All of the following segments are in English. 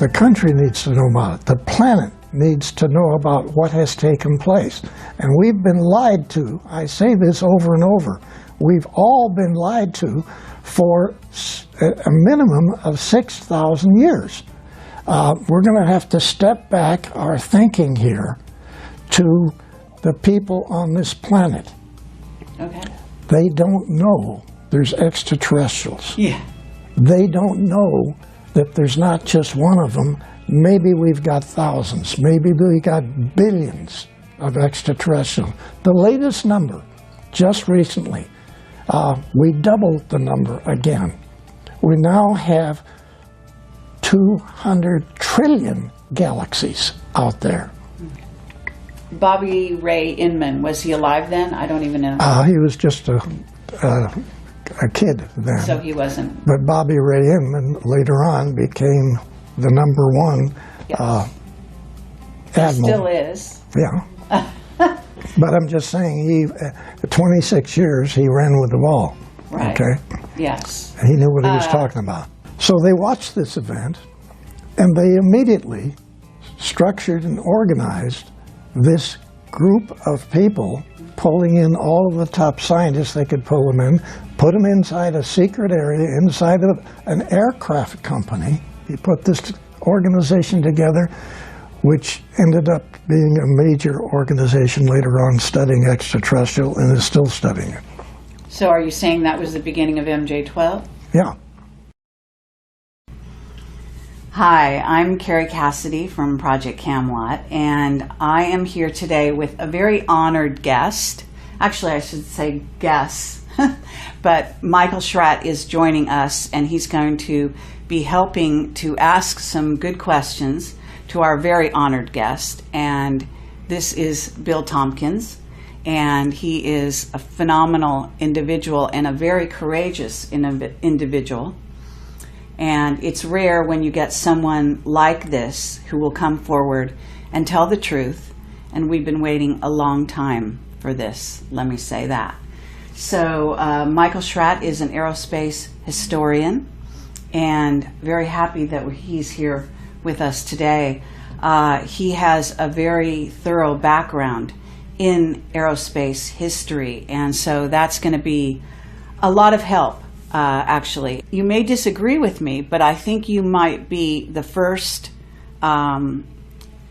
The country needs to know about it. The planet needs to know about what has taken place. And we've been lied to. I say this over and over. We've all been lied to for a minimum of 6,000 years. We're going to have to step back our thinking here to the people on this planet. Okay. They don't know there's extraterrestrials. Yeah. They don't know that there's not just one of them. Maybe we've got thousands. Maybe we got billions of extraterrestrials. The latest number, just recently, we doubled the number again. We now have 200 trillion galaxies out there. Bobby Ray Inman, was he alive then? I don't even know. He was just a kid then. So he wasn't. But Bobby Ray Inman later on became the number one admiral. Still is. Yeah. But I'm just saying, he 26 years he ran with the ball. Right. Okay. Yes. He knew what he was talking about. So they watched this event, and they immediately structured and organized this group of people, pulling in all of the top scientists they could pull them in, put them inside a secret area, inside of an aircraft company. He put this organization together, which ended up being a major organization later on studying extraterrestrial and is still studying it. So are you saying that was the beginning of MJ-12? Yeah. Hi, I'm Kerry Cassidy from Project Camelot, and I am here today with a very honored guest. Actually, I should say guest, but Michael Schratt is joining us, and he's going to be helping to ask some good questions to our very honored guest. And this is Bill Tompkins, and he is a phenomenal individual and a very courageous individual. And it's rare when you get someone like this who will come forward and tell the truth. And we've been waiting a long time for this, let me say that. So Michael Schratt is an aerospace historian, and very happy that he's here with us today. He has a very thorough background in aerospace history, and so that's going to be a lot of help. Actually, you may disagree with me, but I think you might be the first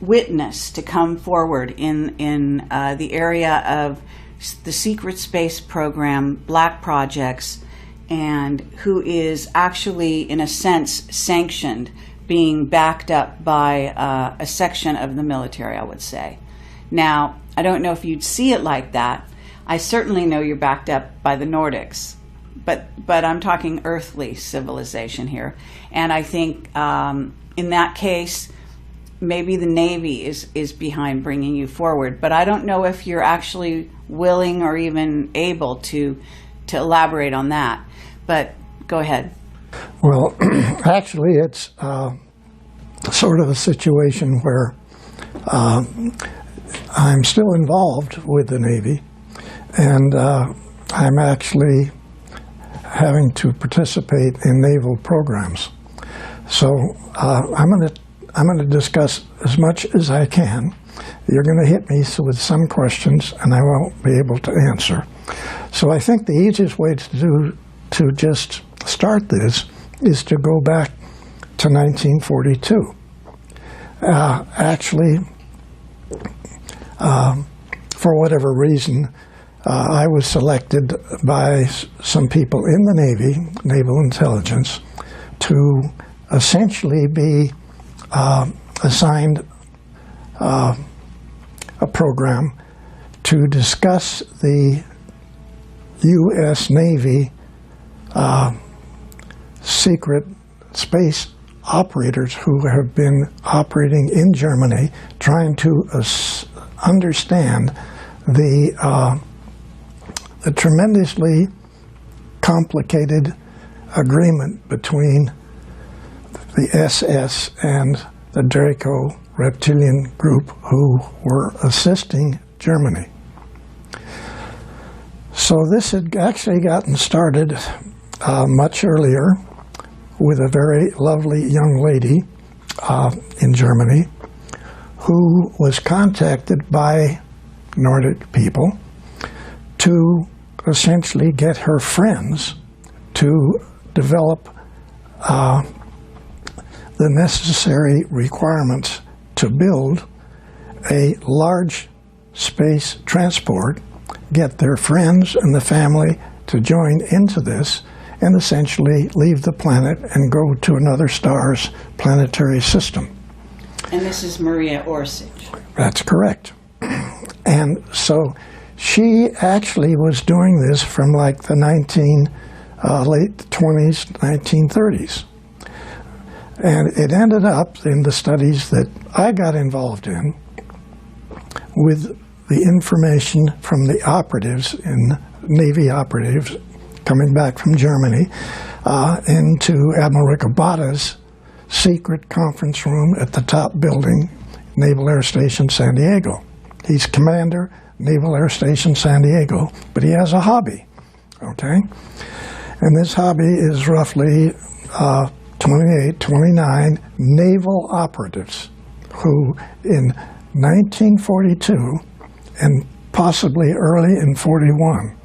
witness to come forward in the area of the secret space program, black projects, and who is actually, in a sense, sanctioned, being backed up by a section of the military, I would say. Now, I don't know if you'd see it like that. I certainly know you're backed up by the Nordics. But I'm talking earthly civilization here. And I think in that case, maybe the Navy is behind bringing you forward. But I don't know if you're actually willing or even able to elaborate on that. But go ahead. Well, actually, it's sort of a situation where I'm still involved with the Navy, and I'm actually having to participate in naval programs. So I'm going to discuss as much as I can. You're going to hit me with some questions, and I won't be able to answer. So I think the easiest way to just start this is to go back to 1942. Actually, for whatever reason, I was selected by some people in the Navy, Naval Intelligence, to essentially be assigned a program to discuss the U.S. Navy secret space operators who have been operating in Germany, trying to understand the tremendously complicated agreement between the SS and the Draco reptilian group who were assisting Germany. So this had actually gotten started much earlier with a very lovely young lady in Germany who was contacted by Nordic people to essentially get her friends to develop the necessary requirements to build a large space transport, get their friends and the family to join into this, and essentially leave the planet and go to another star's planetary system. And this is Maria Orsich. That's correct. And so she actually was doing this from like the late 20s, 1930s. And it ended up in the studies that I got involved in with the information from the operatives, Navy operatives, coming back from Germany into Admiral Ricobata's secret conference room at the top building, Naval Air Station San Diego. He's commander, Naval Air Station San Diego, but he has a hobby, okay? And this hobby is roughly 28, 29 naval operatives who in 1942 and possibly early in 41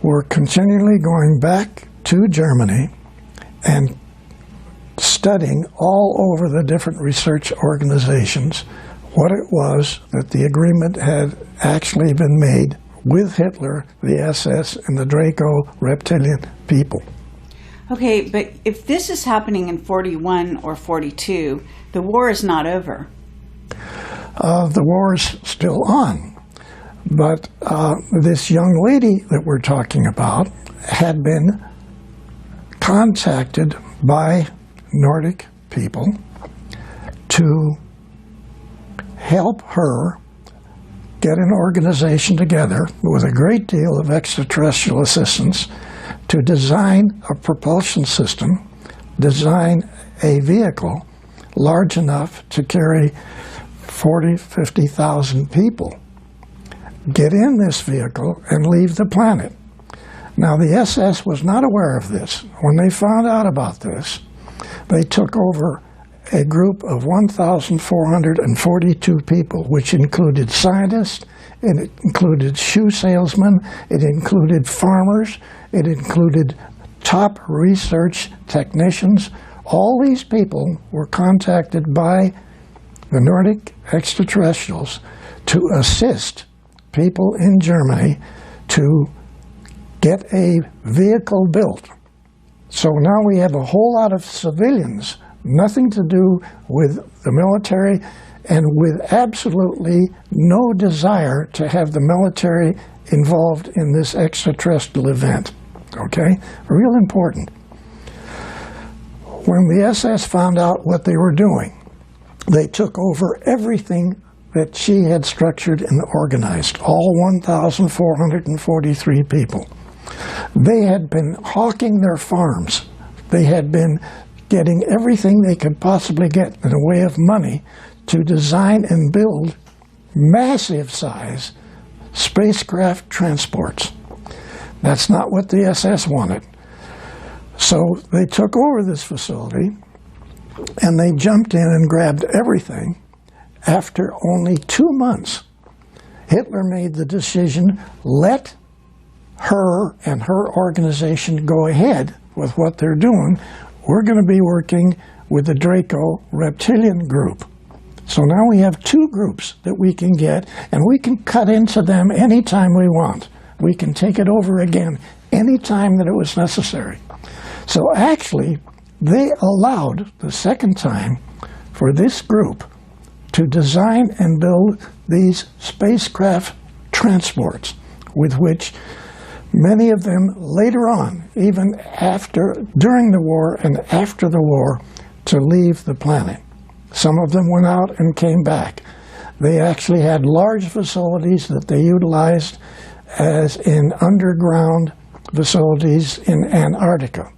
were continually going back to Germany and studying all over the different research organizations what it was that the agreement had actually been made with Hitler, the SS, and the Draco reptilian people. Okay, but if this is happening in 41 or 42, the war is not over. The war is still on. But this young lady that we're talking about had been contacted by Nordic people to help her get an organization together with a great deal of extraterrestrial assistance to design a propulsion system, design a vehicle large enough to carry 40,000, 50,000 people, get in this vehicle and leave the planet. Now, the SS was not aware of this. When they found out about this, they took over a group of 1,442 people, which included scientists, it included shoe salesmen, it included farmers, it included top research technicians. All these people were contacted by the Nordic extraterrestrials to assist people in Germany to get a vehicle built. So now we have a whole lot of civilians, nothing to do with the military, and with absolutely no desire to have the military involved in this extraterrestrial event. Okay? Real important. When the SS found out what they were doing, they took over everything that she had structured and organized, all 1,443 people. They had been hawking their farms. They had been getting everything they could possibly get in the way of money to design and build massive-size spacecraft transports. That's not what the SS wanted. So they took over this facility, and they jumped in and grabbed everything. After only 2 months, Hitler made the decision, let her and her organization go ahead with what they're doing. We're going to be working with the Draco reptilian group. So now we have two groups that we can get, and we can cut into them anytime we want. We can take it over again anytime that it was necessary. So actually, they allowed the second time for this group to design and build these spacecraft transports, with which many of them later on, even during the war and after the war, to leave the planet. Some of them went out and came back. They actually had large facilities that they utilized as in underground facilities in Antarctica.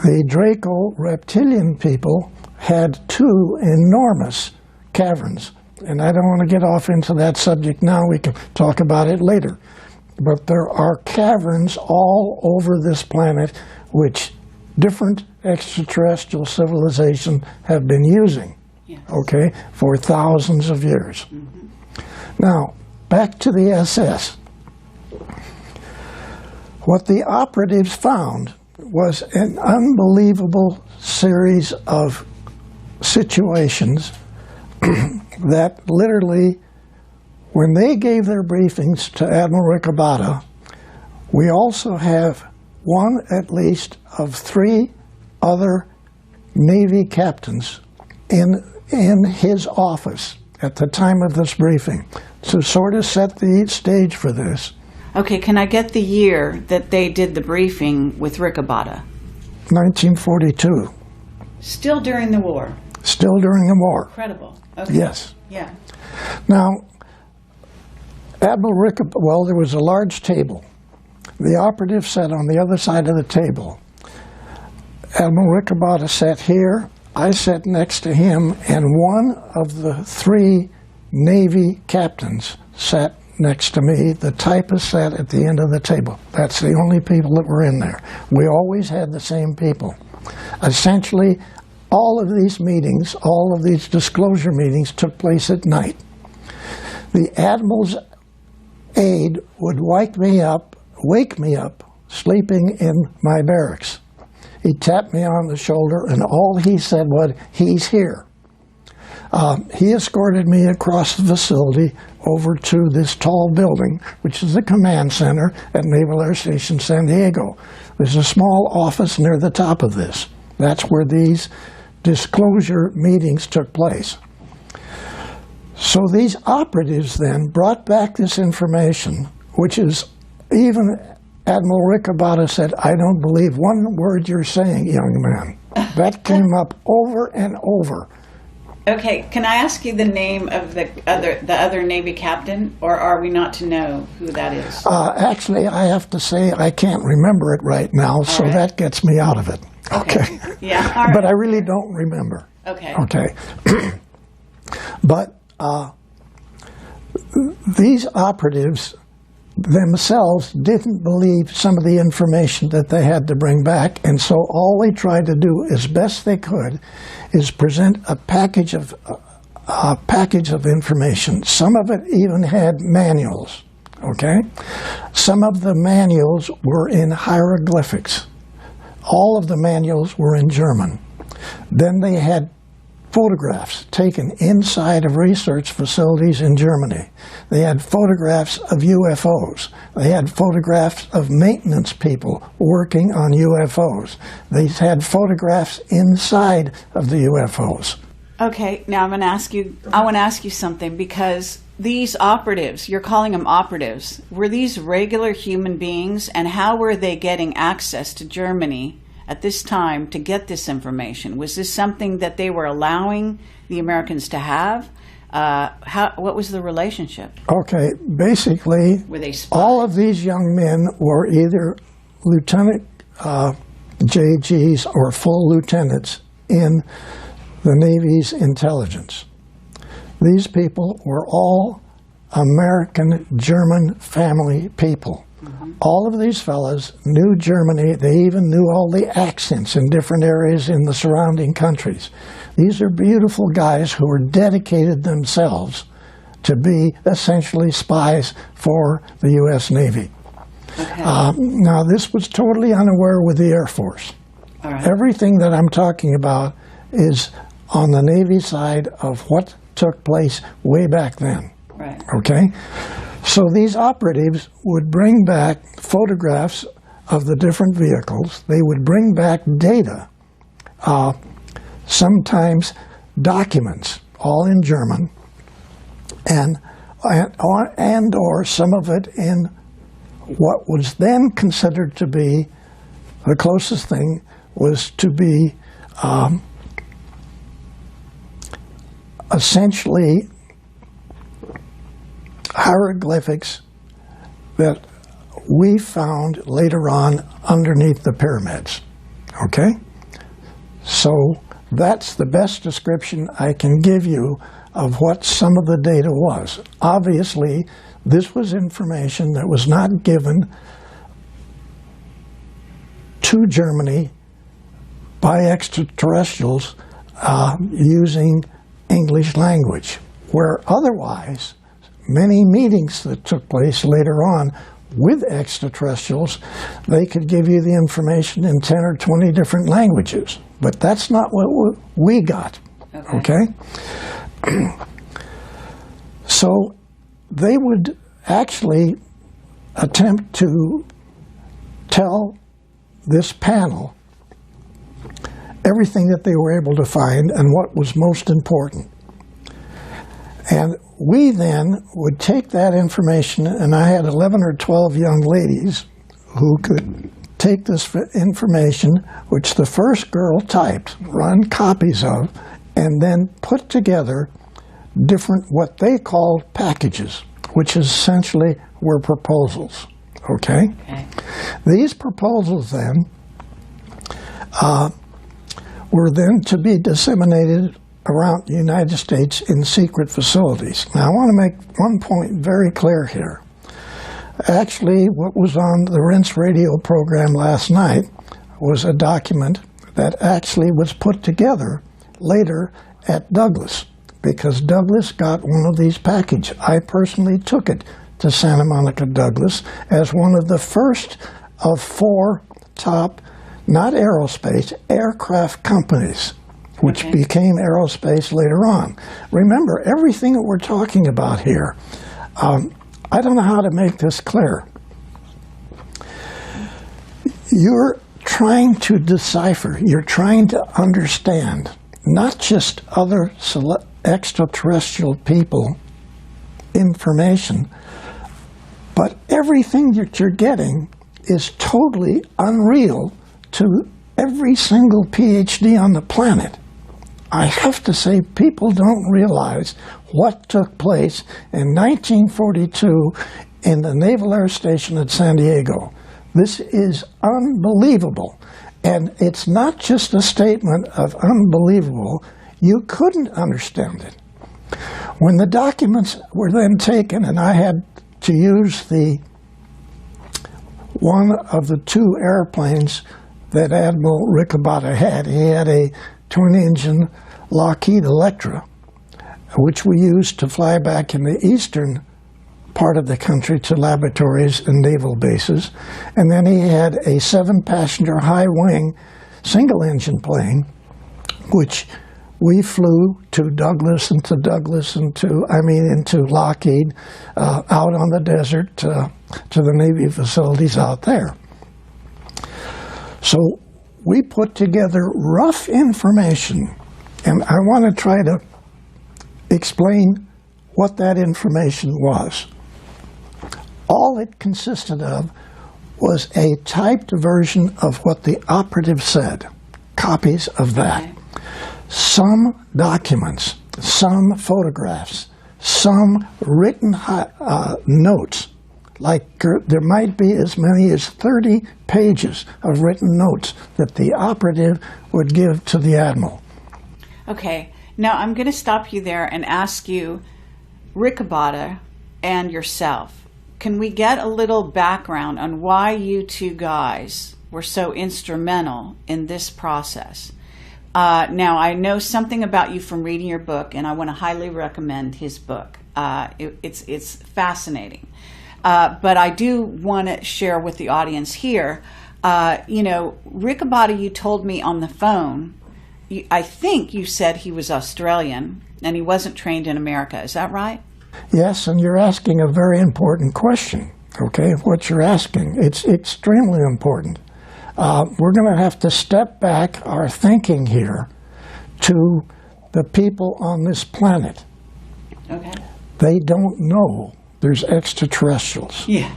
The Draco reptilian people had two enormous caverns. And I don't want to get off into that subject now. We can talk about it later. But there are caverns all over this planet which different extraterrestrial civilization have been using, Yes. okay, for thousands of years. Now, back to the SS. What the operatives found was an unbelievable series of situations that literally, when they gave their briefings to Admiral Ricabata, we also have one at least of 3 other Navy captains in his office at the time of this briefing to sort of set the stage for this. Okay, can I get the year that they did the briefing with Ricabata? 1942, Still during the war. still during the war. Incredible. Okay. Yes. Yeah. Now, Admiral Ricabata, well, there was a large table. The operative sat on the other side of the table. Admiral Ricabata sat here, I sat next to him, and one of the 3 Navy captains sat next to me. The typist sat at the end of the table. That's the only people that were in there. We always had the same people. Essentially, all of these meetings, all of these disclosure meetings took place at night. The Admiral's aide would wake me up, sleeping in my barracks. He tapped me on the shoulder, and all he said was, "He's here." He escorted me across the facility over to this tall building, which is the command center at Naval Air Station San Diego. There's a small office near the top of this. That's where these disclosure meetings took place. So these operatives then brought back this information, which is, even Admiral Ricabata said, "I don't believe one word you're saying, young man." That came up over and over. Okay, can I ask you the name of the other Navy captain, or are we not to know who that is? Actually, I have to say I can't remember it right now, so right. that gets me out of it. Okay. Yeah, all right. But I really don't remember. Okay. Okay. But these operatives themselves didn't believe some of the information that they had to bring back, and so all they tried to do as best they could is present a package of information. Some of it even had manuals, okay? Some of the manuals were in hieroglyphics. All of the manuals were in German. Then they had photographs taken inside of research facilities in Germany. They had photographs of UFOs. They had photographs of maintenance people working on UFOs. They had photographs inside of the UFOs. Okay, now I want to ask you something, because these operatives, you're calling them operatives, were these regular human beings, and how were they getting access to Germany at this time to get this information? Was this something that they were allowing the Americans to have? What was the relationship? Okay, basically, Were they spies? all of these young men were either lieutenant JGs or full lieutenants in the Navy's intelligence. These people were all American-German family people. All of these fellas knew Germany. They even knew all the accents in different areas in the surrounding countries. These are beautiful guys who were dedicated themselves to be essentially spies for the U.S. Navy. Okay. Now, this was totally unaware with the Air Force. All right. Everything that I'm talking about is on the Navy side of what took place way back then. Right. Okay? So these operatives would bring back photographs of the different vehicles. They would bring back data, sometimes documents, all in German, and or some of it in what was then considered to be the closest thing was to be essentially hieroglyphics that we found later on underneath the pyramids. Okay? So that's the best description I can give you of what some of the data was. Obviously, this was information that was not given to Germany by extraterrestrials using English language, where otherwise many meetings that took place later on with extraterrestrials, they could give you the information in 10 or 20 different languages. But that's not what we got, okay? So they would actually attempt to tell this panel everything that they were able to find and what was most important. And we then would take that information, and I had 11 or 12 young ladies who could take this information, which the first girl typed, run copies of, and then put together different, what they called packages, which essentially were proposals, okay? These proposals then were then to be disseminated around the United States in secret facilities. Now, I want to make one point very clear here. Actually, what was on the Rinse radio program last night was a document that actually was put together later at Douglas, because Douglas got one of these packages. I personally took it to Santa Monica Douglas as one of the first of 4 top, not aerospace, aircraft companies, which became aerospace later on. Remember, everything that we're talking about here, I don't know how to make this clear. You're trying to decipher, you're trying to understand not just other extraterrestrial people information, but everything that you're getting is totally unreal to every single PhD on the planet. I have to say, people don't realize what took place in 1942 in the Naval Air Station at San Diego. This is unbelievable. And it's not just a statement of unbelievable. You couldn't understand it. When the documents were then taken, and I had to use one of the 2 airplanes that Admiral Riccobotta had. He had a twin-engine Lockheed Electra, which we used to fly back in the eastern part of the country to laboratories and naval bases. And then he had a 7-passenger high-wing single-engine plane, which we flew to Douglas and into Lockheed, out on the desert to the Navy facilities out there. So we put together rough information, and I want to try to explain what that information was. All it consisted of was a typed version of what the operative said, copies of that. Okay. Some documents, some photographs, some written notes, like there might be as many as 30 pages of written notes that the operative would give to the admiral. Okay, now I'm going to stop you there and ask you, Riccobotta and yourself, can we get a little background on why you 2 guys were so instrumental in this process? Now, I know something about you from reading your book, and I want to highly recommend his book. It's fascinating. But I do want to share with the audience here, Riccobotta, you told me on the phone, I think you said he was Australian, and he wasn't trained in America. Is that right? Yes, and you're asking a very important question, okay, what you're asking. It's extremely important. We're going to have to step back our thinking here to the people on this planet. Okay. They don't know there's extraterrestrials. Yeah.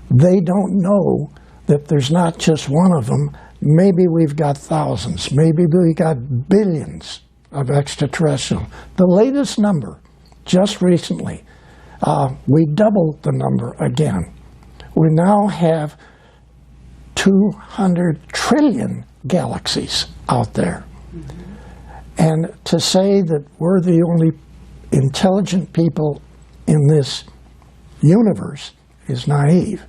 They don't know that there's not just one of them. Maybe we've got thousands. Maybe we've got billions of extraterrestrials. The latest number, just recently, we doubled the number again. We now have 200 trillion galaxies out there. Mm-hmm. And to say that we're the only intelligent people in this universe is naive.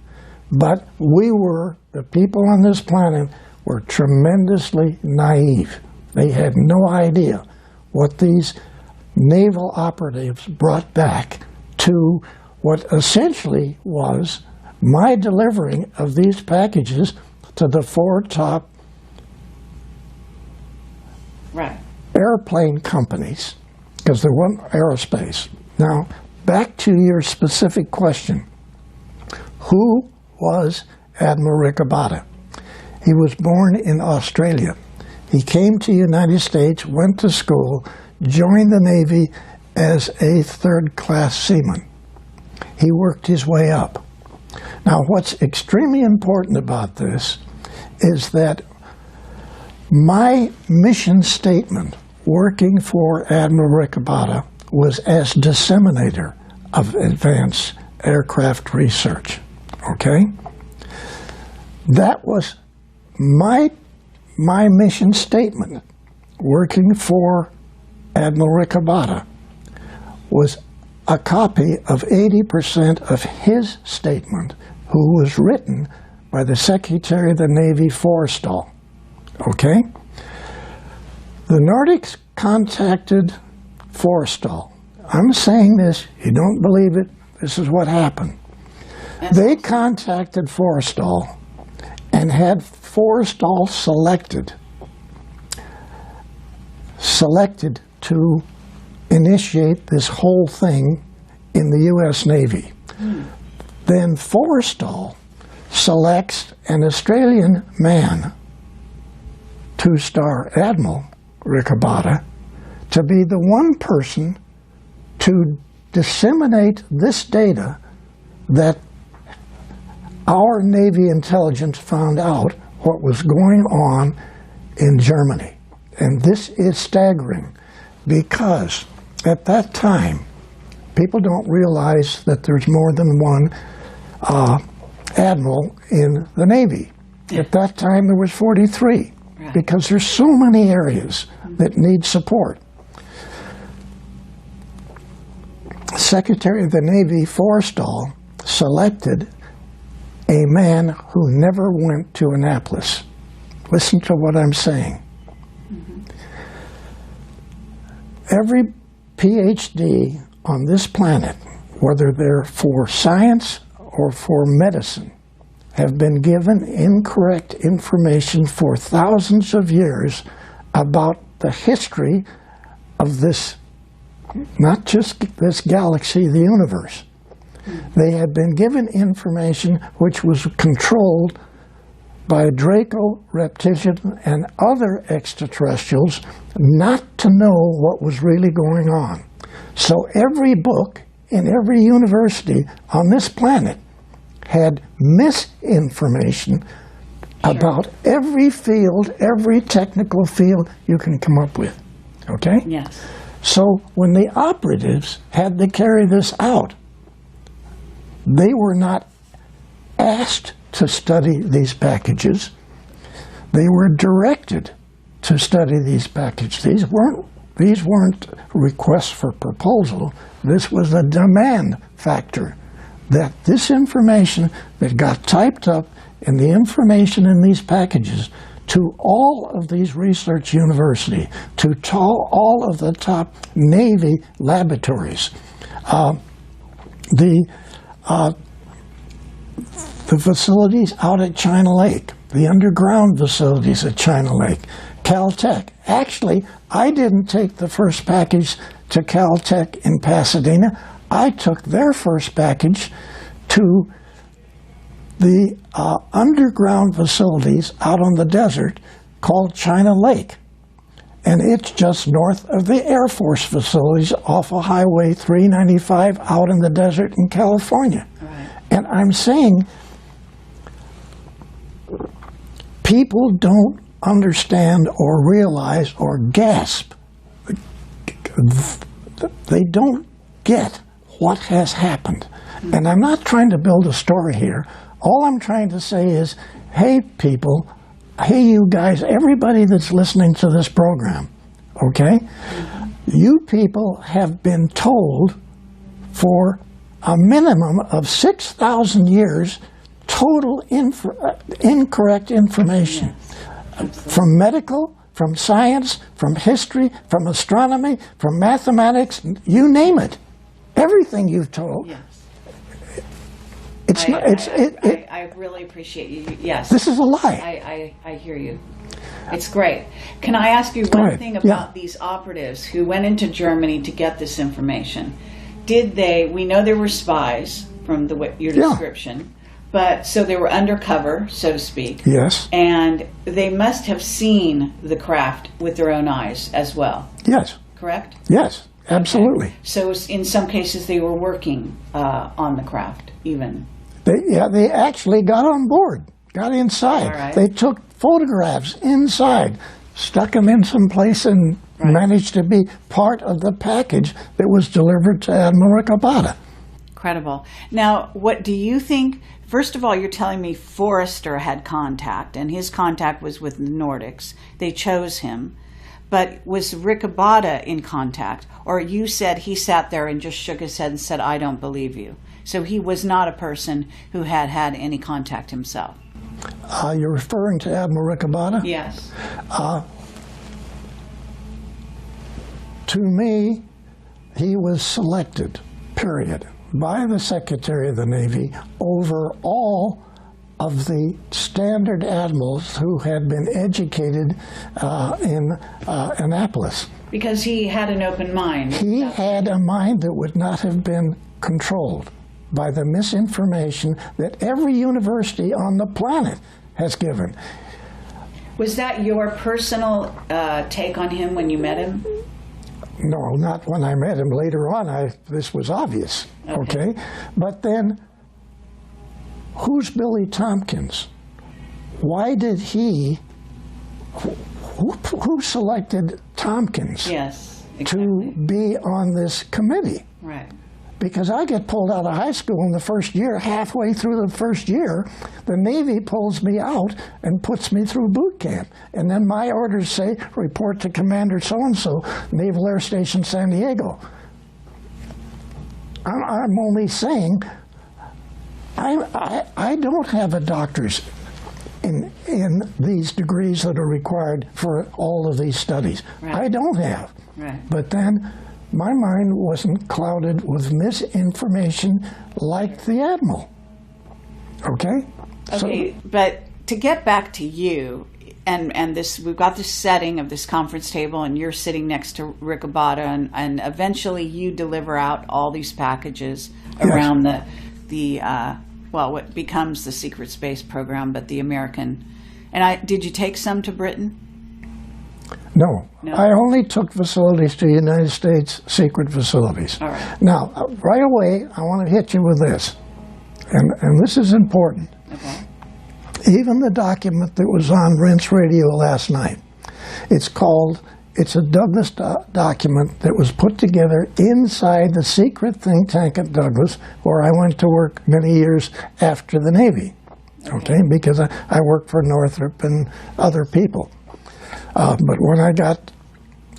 But we were, the people on this planet, were tremendously naive. They had no idea what these naval operatives brought back to what essentially was my delivering of these packages to the four top airplane companies, because there wasn't aerospace. Now, back to your specific question. Who was Admiral Ricabata? He was born in Australia. He came to the United States, went to school, joined the Navy as a third-class seaman. He worked his way up. Now, what's extremely important about this is that my mission statement working for Admiral Ricabata was as disseminator of advanced aircraft research. Okay? That was my mission statement working for Admiral Ricabata was a copy of 80% of his statement, who was written by the Secretary of the Navy Forrestal. Okay? The Nordics contacted Forrestal. I'm saying this, you don't believe it, this is what happened. They contacted Forrestal and had Forrestal selected to initiate this whole thing in the U.S. Navy. Then Forrestal selects an Australian man, two-star Admiral Ricabata, to be the one person to disseminate this data that our Navy intelligence found out what was going on in Germany. And this is staggering because at that time, people don't realize that there's more than one admiral in the Navy. At that time, there was 43 because there's so many areas that need support. Secretary of the Navy Forrestal selected a man who never went to Annapolis. Listen to what I'm saying. Every PhD on this planet, whether they're for science or for medicine, have been given incorrect information for thousands of years about the history of this, not just this galaxy, the universe. They had been given information which was controlled by Draco, Reptilian, and other extraterrestrials not to know what was really going on. So every book in every university on this planet had misinformation about every field, every technical field you can come up with. Okay? Yes. So when the operatives had to carry this out, they were not asked to study these packages. They were directed to study these packages. These weren't requests for proposal. This was a demand factor that this information that got typed up and the information in these packages to all of these research universities, to all of the top Navy laboratories, the facilities out at China Lake, the underground facilities at China Lake, Caltech. Actually, I didn't take the first package to Caltech in Pasadena. I took their first package to the underground facilities out on the desert called China Lake. And it's just north of the Air Force facilities off of Highway 395 out in the desert in California. Right. And I'm saying people don't understand or realize or gasp. They don't get what has happened. And I'm not trying to build a story here. All I'm trying to say is, hey people, hey you guys, everybody that's listening to this program, okay? You people have been told for a minimum of 6,000 years total incorrect information. From medical, from science, from history, from astronomy, from mathematics, you name it. Everything you've told. Yes. I really appreciate you. Yes. This is a lie. I hear you. It's great. Can I ask you one thing about these operatives who went into Germany to get this information? We know they were spies from your description, but so they were undercover, so to speak. Yes. And they must have seen the craft with their own eyes as well. Yes. Correct? Yes, absolutely. Okay. So in some cases they were working on the craft even. They actually got on board, got inside. All right. They took photographs inside, stuck them in some place, and managed to be part of the package that was delivered to Admiral Ricobata. Incredible. Now, what do you think? First of all, you're telling me Forrester had contact, and his contact was with the Nordics. They chose him. But was Ricobata in contact? Or you said he sat there and just shook his head and said, I don't believe you. So he was not a person who had had any contact himself. You're referring to Admiral Ricobata? Yes. To me, he was selected, period, by the Secretary of the Navy over all of the standard admirals who had been educated in Annapolis. Because he had an open mind. He had a mind that would not have been controlled by the misinformation that every university on the planet has given. Was that your personal take on him when you met him? No, not when I met him. Later on, this was obvious, okay? But then, who's Billy Tompkins? Why did who selected Tompkins to be on this committee? Right. Because I get pulled out of high school in the first year, halfway through the first year, the Navy pulls me out and puts me through boot camp. And then my orders say, report to Commander so-and-so, Naval Air Station San Diego. I'm only saying, I don't have a doctor's in these degrees that are required for all of these studies. Right. I don't have. Right. But then, my mind wasn't clouded with misinformation like the Admiral. Okay? Okay, but to get back to you, and this, we've got this setting of this conference table, and you're sitting next to Ricobata, and eventually you deliver out all these packages around what becomes the secret space program, but the American. And did you take some to Britain? No. I only took facilities to United States secret facilities. All right. Now, right away, I want to hit you with this, and this is important. Okay. Even the document that was on Rinse Radio last night, it's a Douglas document that was put together inside the secret think tank at Douglas, where I went to work many years after the Navy, okay? Because I worked for Northrop and other people. But when I got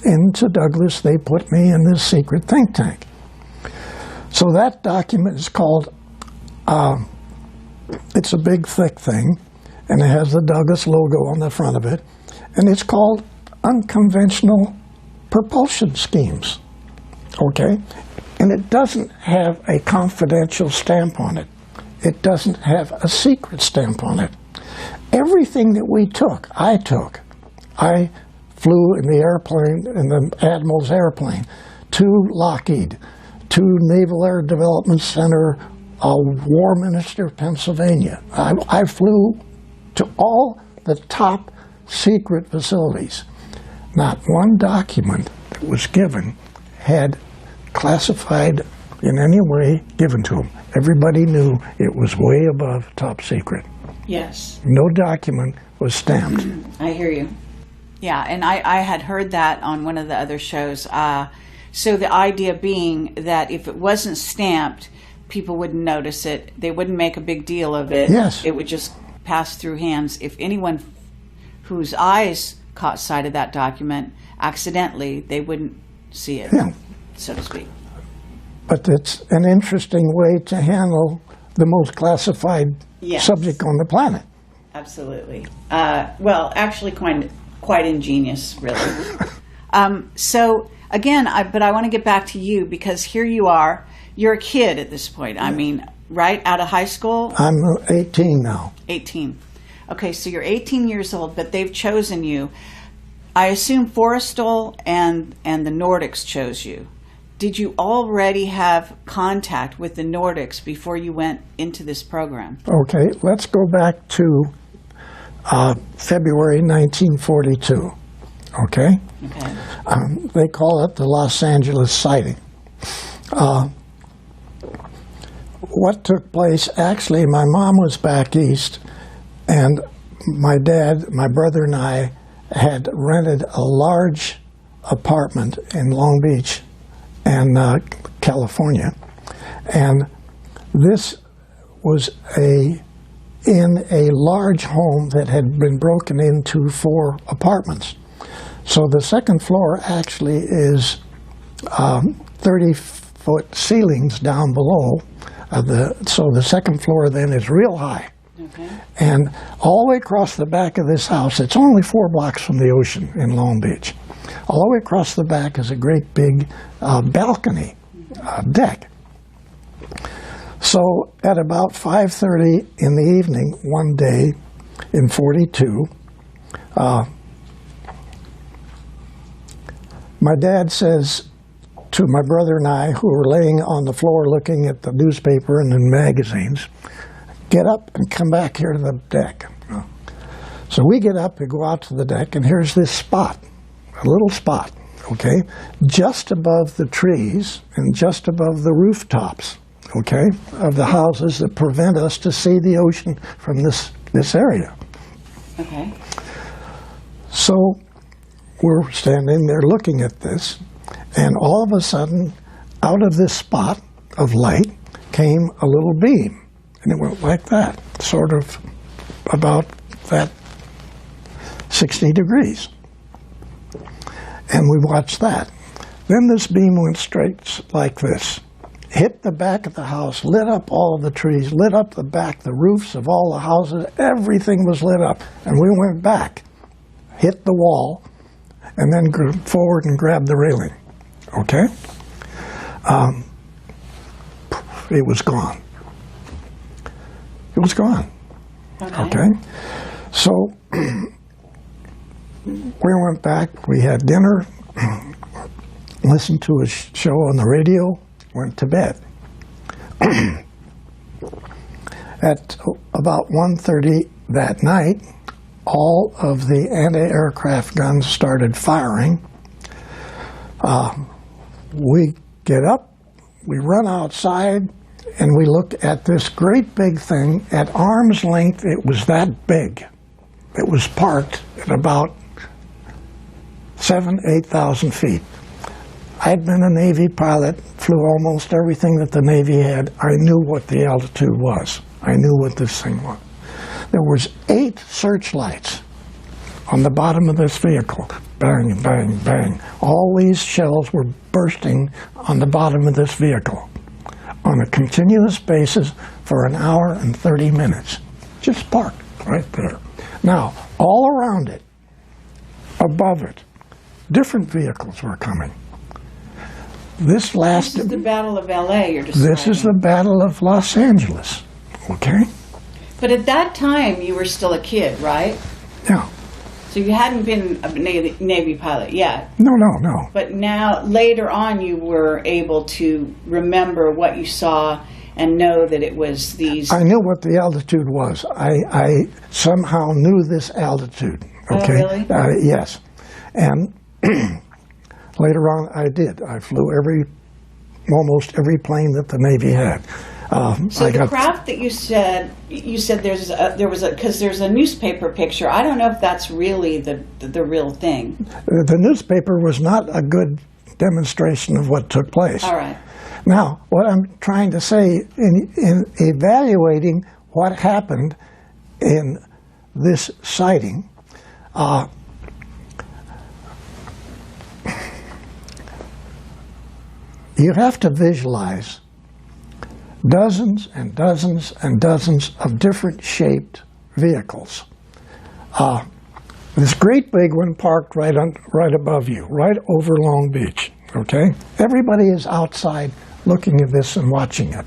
into Douglas, they put me in this secret think tank. So that document is called, it's a big thick thing, and it has the Douglas logo on the front of it, and it's called Unconventional Propulsion Schemes, okay? And it doesn't have a confidential stamp on it. It doesn't have a secret stamp on it. Everything that we took, I took. I flew in the airplane, in the Admiral's airplane, to Lockheed, to Naval Air Development Center, Warminster, Pennsylvania. I flew to all the top secret facilities. Not one document that was given had classified in any way given to them. Everybody knew it was way above top secret. Yes. No document was stamped. I hear you. Yeah, and I had heard that on one of the other shows. So the idea being that if it wasn't stamped, people wouldn't notice it. They wouldn't make a big deal of it. Yes. It would just pass through hands. If anyone whose eyes caught sight of that document accidentally, they wouldn't see it, so to speak. But it's an interesting way to handle the most classified subject on the planet. Absolutely. Well, actually, quite ingenious, really. So again, but I want to get back to you because here you are. You're a kid at this point. I mean, right out of high school. I'm 18 now. 18. Okay, so you're 18 years old, but they've chosen you. I assume Forrestal and the Nordics chose you. Did you already have contact with the Nordics before you went into this program? Okay, let's go back to February 1942. Okay? Okay. They call it the Los Angeles sighting. What took place, actually, my mom was back east, and my dad, my brother, and I had rented a large apartment in Long Beach and California. And this was in a large home that had been broken into 4 apartments. So the second floor actually is 30-foot ceilings down below. So the second floor then is real high. Okay. And all the way across the back of this house, it's only 4 blocks from the ocean in Long Beach. All the way across the back is a great big balcony deck. So at about 5:30 in the evening one day in 42, my dad says to my brother and I, who were laying on the floor looking at the newspaper and the magazines, get up and come back here to the deck. So we get up and go out to the deck, and here's this spot, a little spot, okay, just above the trees and just above the rooftops, okay, of the houses that prevent us to see the ocean from this area. Okay. So we're standing there looking at this, and all of a sudden, out of this spot of light came a little beam. And it went like that, sort of about that 60 degrees. And we watched that. Then this beam went straight like this, hit the back of the house, lit up all of the trees, lit up the back, the roofs of all the houses, everything was lit up. And we went back, hit the wall, and then go forward and grabbed the railing. Okay? It was gone. It was gone. Okay? So we went back, we had dinner, listened to a show on the radio, went to bed. At about 1:30 that night, all of the anti-aircraft guns started firing. We get up, we run outside, and we look at this great big thing. At arm's length, it was that big. It was parked at about 8,000 feet. I'd been a Navy pilot, flew almost everything that the Navy had. I knew what the altitude was. I knew what this thing was. There was 8 searchlights on the bottom of this vehicle. Bang, bang, bang. All these shells were bursting on the bottom of this vehicle on a continuous basis for an hour and 30 minutes. Just parked right there. Now, all around it, above it, different vehicles were coming. This lasted... This is the Battle of L.A. you're describing. This is the Battle of Los Angeles, okay? But at that time, you were still a kid, right? Yeah. So you hadn't been a Navy pilot yet. No. But now, later on, you were able to remember what you saw and know that it was these... I knew what the altitude was. I somehow knew this altitude, okay? Oh, really? Yes. And later on, I did. I flew almost every plane that the Navy had. So the craft that you said there was because there's a newspaper picture. I don't know if that's really the real thing. The newspaper was not a good demonstration of what took place. All right. Now, what I'm trying to say in evaluating what happened in this sighting, you have to visualize dozens and dozens and dozens of different shaped vehicles. This great big one parked right above you, right over Long Beach, okay? Everybody is outside looking at this and watching it.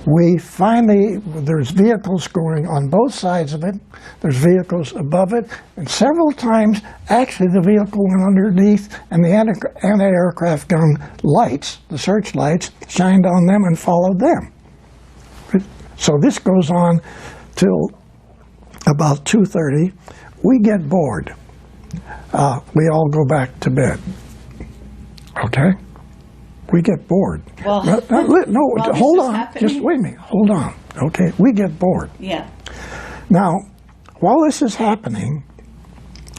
There's vehicles going on both sides of it, there's vehicles above it, and several times, actually the vehicle went underneath and the anti-aircraft gun lights, the searchlights, shined on them and followed them. So this goes on till about 2:30. We get bored. We all go back to bed. Okay? We get bored. Well, hold on. Just wait a minute. Hold on. Okay? We get bored. Yeah. Now, while this is happening,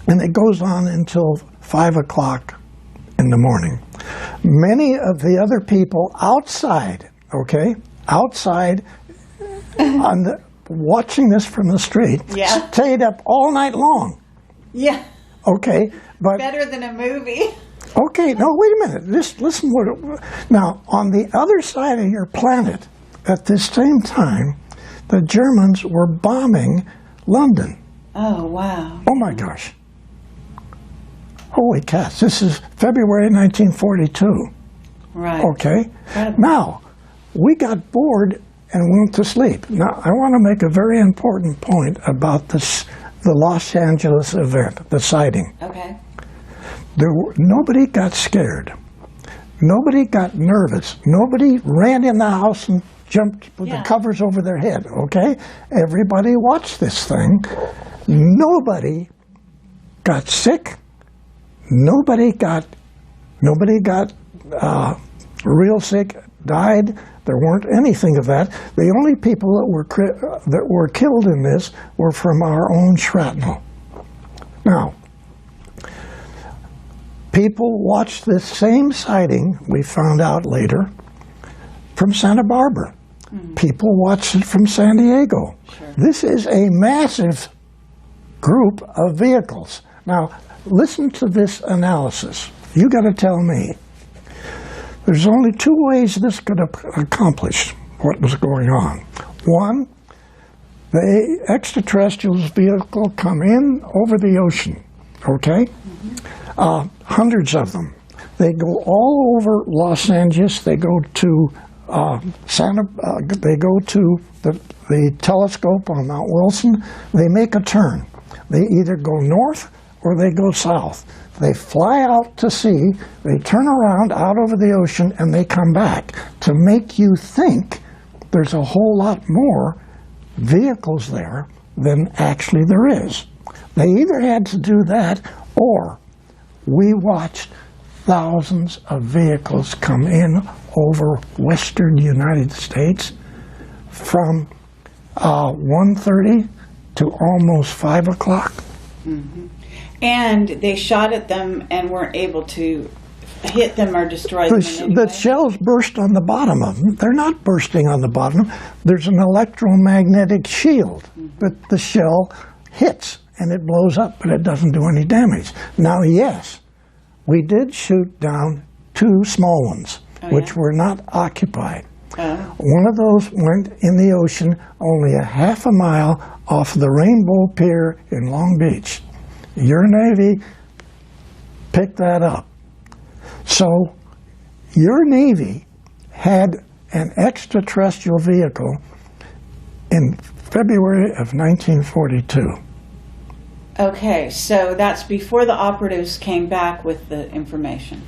and it goes on until 5 o'clock in the morning, many of the other people outside, okay, outside watching this from the street, stayed up all night long. Yeah. Okay, but better than a movie. Okay, no, wait a minute. Just listen now, on the other side of your planet, at this same time, the Germans were bombing London. Oh, wow. Oh my gosh. Holy cats, this is February 1942. Right. Okay? Now, we got bored and went to sleep. Now, I want to make a very important point about the Los Angeles event, the sighting. Okay. Nobody got scared. Nobody got nervous. Nobody ran in the house and jumped with the covers over their head, okay? Everybody watched this thing. Nobody got sick. Nobody got real sick, died. There weren't anything of that. The only people that were killed in this were from our own shrapnel. Now, people watched this same sighting, we found out later, from Santa Barbara. People watched it from San Diego. Sure. This is a massive group of vehicles. Now, listen to this analysis. You got to tell me. There's only two ways this could accomplish what was going on. One, the extraterrestrials vehicle come in over the ocean, okay? Hundreds of them. They go all over Los Angeles. They go to they go to the telescope on Mount Wilson. They make a turn. They either go north or they go south. They fly out to sea, they turn around out over the ocean, and they come back to make you think there's a whole lot more vehicles there than actually there is. They either had to do that, or we watched thousands of vehicles come in over western United States from 1:30 to almost 5 o'clock. Mm-hmm. And they shot at them and weren't able to hit them or destroy them in any way. The shells burst on the bottom of them. They're not bursting on the bottom. There's an electromagnetic shield, but the shell hits and it blows up, but it doesn't do any damage. Now, yes, we did shoot down 2 small ones, which were not occupied. One of those went in the ocean only a half a mile off the Rainbow Pier in Long Beach. Your Navy picked that up. So your Navy had an extraterrestrial vehicle in February of 1942. Okay, so that's before the operatives came back with the information.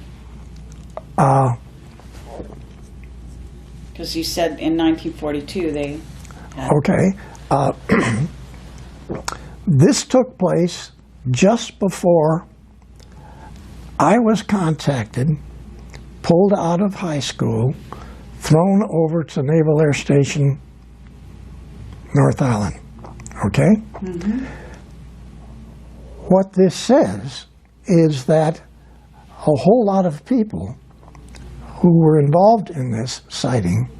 Because you said in 1942 they had... Okay. This took place just before I was contacted, pulled out of high school, thrown over to Naval Air Station, North Island. Okay? Mm-hmm. What this says is that a whole lot of people who were involved in this sighting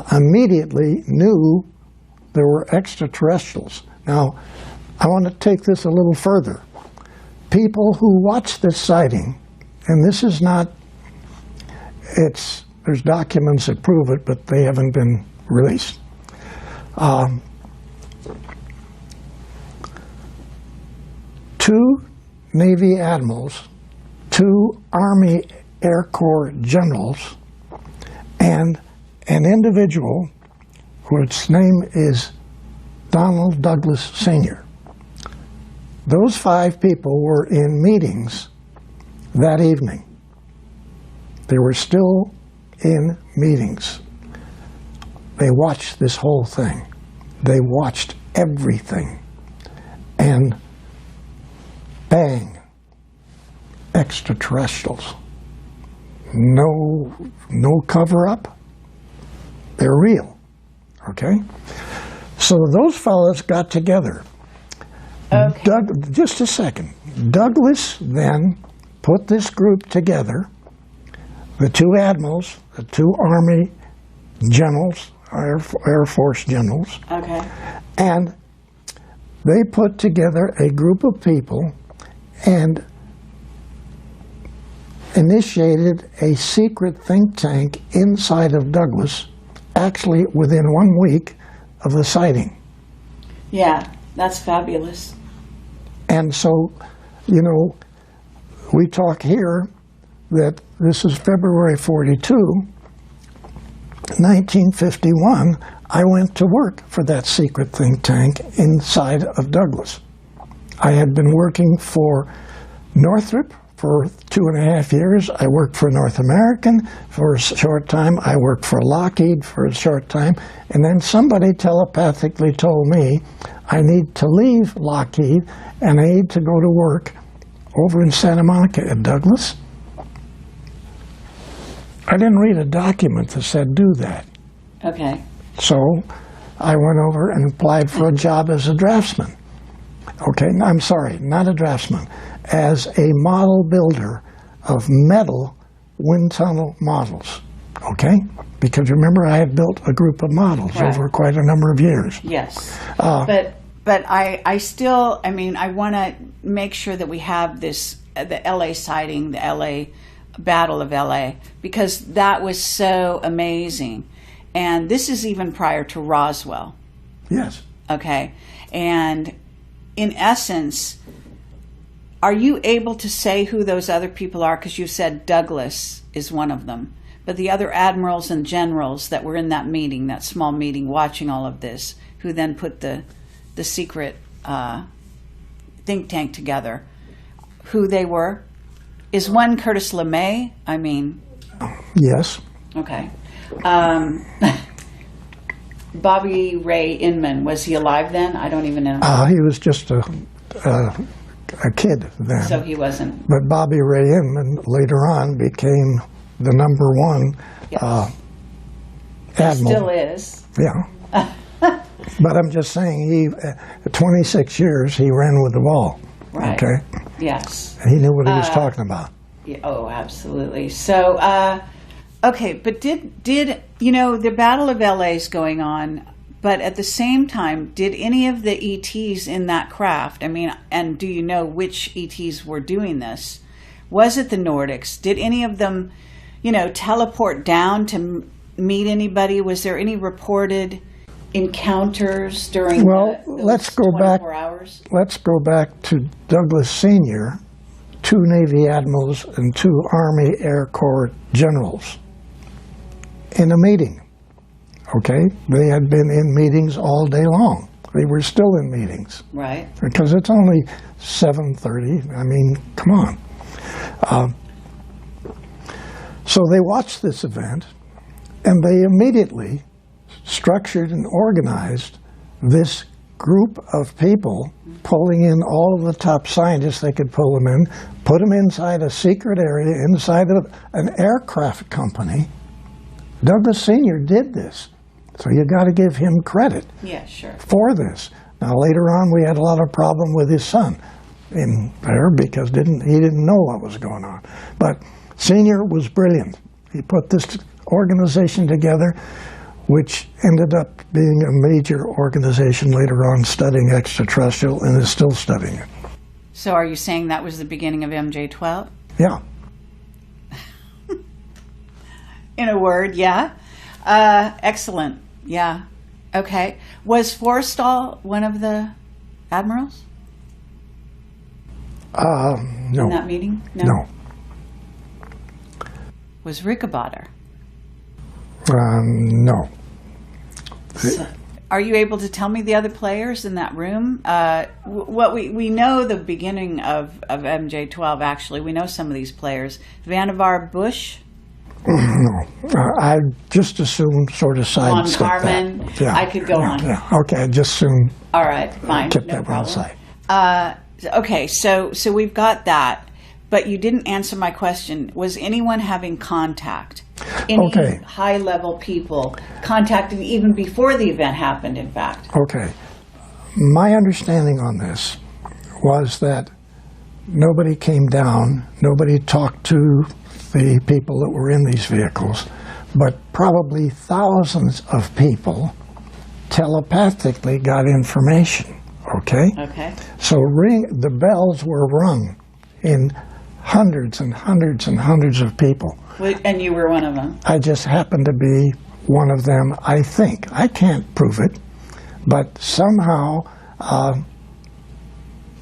immediately knew there were extraterrestrials. Now, I want to take this a little further. People who watched this sighting, and this is not, there's documents that prove it, but they haven't been released. 2 Navy admirals, 2 Army Air Corps generals, and an individual whose name is Donald Douglas Sr. Those 5 people were in meetings that evening. They were still in meetings. They watched this whole thing. They watched everything. And bang, extraterrestrials. No cover-up. They're real, okay? So those fellows got together. Okay. Just a second. Douglas then put this group together, the 2 admirals, the 2 Army generals, Air Force generals, Okay. and they put together a group of people and initiated a secret think tank inside of Douglas, actually within 1 week of the sighting. Yeah, that's fabulous. And so, you know, we talk here that this is February 42, 1951, I went to work for that secret think tank inside of Douglas. I had been working for Northrop for 2.5 years. I worked for North American for a short time. I worked for Lockheed for a short time. And then somebody telepathically told me I need to leave Lockheed and I need to go to work over in Santa Monica at Douglas. I didn't read a document that said do that. Okay. So I went over and applied for a job as a draftsman. Okay, I'm sorry, not a draftsman, as a model builder of metal wind tunnel models. Okay? Because remember, I had built a group of models Right. over quite a number of years. Yes. But I still, I mean, I want to make sure that we have this, the LA sighting, the LA Battle of LA, because that was so amazing. And this is even prior to Roswell. Yes. Okay. And in essence, are you able to say who those other people are? Because you said Douglas is one of them. But the other admirals and generals that were in that meeting, that small meeting, watching all of this, who then put the secret think tank together, who they were? Is one Curtis LeMay? I mean... Yes. Okay. Bobby Ray Inman, was he alive then? I don't even know. He was just a kid then. So he wasn't... But Bobby Ray Inman later on became the #1 Yes. admiral. Still is. Yeah. But I'm just saying, at 26 years, he ran with the ball. Right. Okay? Yes. And he knew what he was talking about. Yeah, oh, absolutely. So, okay, but did you know, the Battle of LA is going on, but at the same time, did any of the ETs in that craft, I mean, and do you know which ETs were doing this? Was it the Nordics? Did any of them, you know, teleport down to meet anybody? Was there any reported encounters during let's go 24 back. hours? Let's go back to Douglas Sr., 2 Navy admirals and 2 Army Air Corps generals in a meeting. Okay? They had been in meetings all day long. They were still in meetings. Right. Because it's only 7:30. I mean, come on. So they watched this event, and they immediately structured and organized this group of people, pulling in all of the top scientists they could pull them in, put them inside a secret area, inside of an aircraft company. Douglas Sr. did this, so you got to give him credit Yeah, sure. for this. Now later on, we had a lot of problem with his son in there because he didn't know what was going on. But Sr. was brilliant. He put this organization together, which ended up being a major organization later on studying extraterrestrial and is still studying it. So are you saying that was the beginning of MJ-12? Yeah. In a word, yeah. Excellent. Yeah. Okay. Was Forrestal one of the admirals? No. in that meeting? No. Was Rickabotter? No. So, are you able to tell me the other players in that room? What we know the beginning of MJ-12, actually. We know some of these players. Vannevar Bush? No. I just assume sort of Juan sidestep Carmen? that. Yeah. I could go on. Yeah. Okay, I just assume All right, fine. kept no that one problem. aside. Okay, so we've got that, but you didn't answer my question. Was anyone having contact? Any Okay. high-level people contacting even before the event happened, in fact? Okay. My understanding on this was that nobody came down, nobody talked to the people that were in these vehicles, but probably thousands of people telepathically got information, okay? Okay. So the bells were rung in hundreds and hundreds and hundreds of people. And you were one of them? I just happened to be one of them, I think. I can't prove it, but somehow...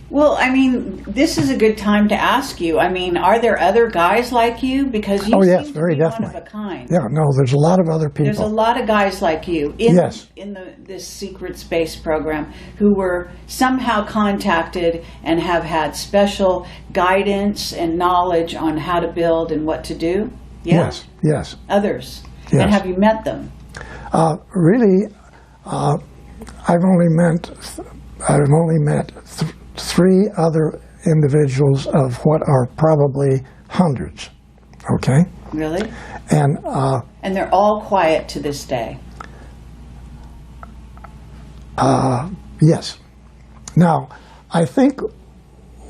Well, I mean, this is a good time to ask you. I mean, are there other guys like you? Because you yes, seem very to be definitely. one of a kind. Yeah, no, there's a lot of other people. There's a lot of guys like you in Yes. this secret space program who were somehow contacted and have had special guidance and knowledge on how to build and what to do. Yeah? Yes, yes. Others. Yes. And have you met them? Really, I've only met three other individuals of what are probably hundreds. Okay. Really? And they're all quiet to this day. yes. Now, I think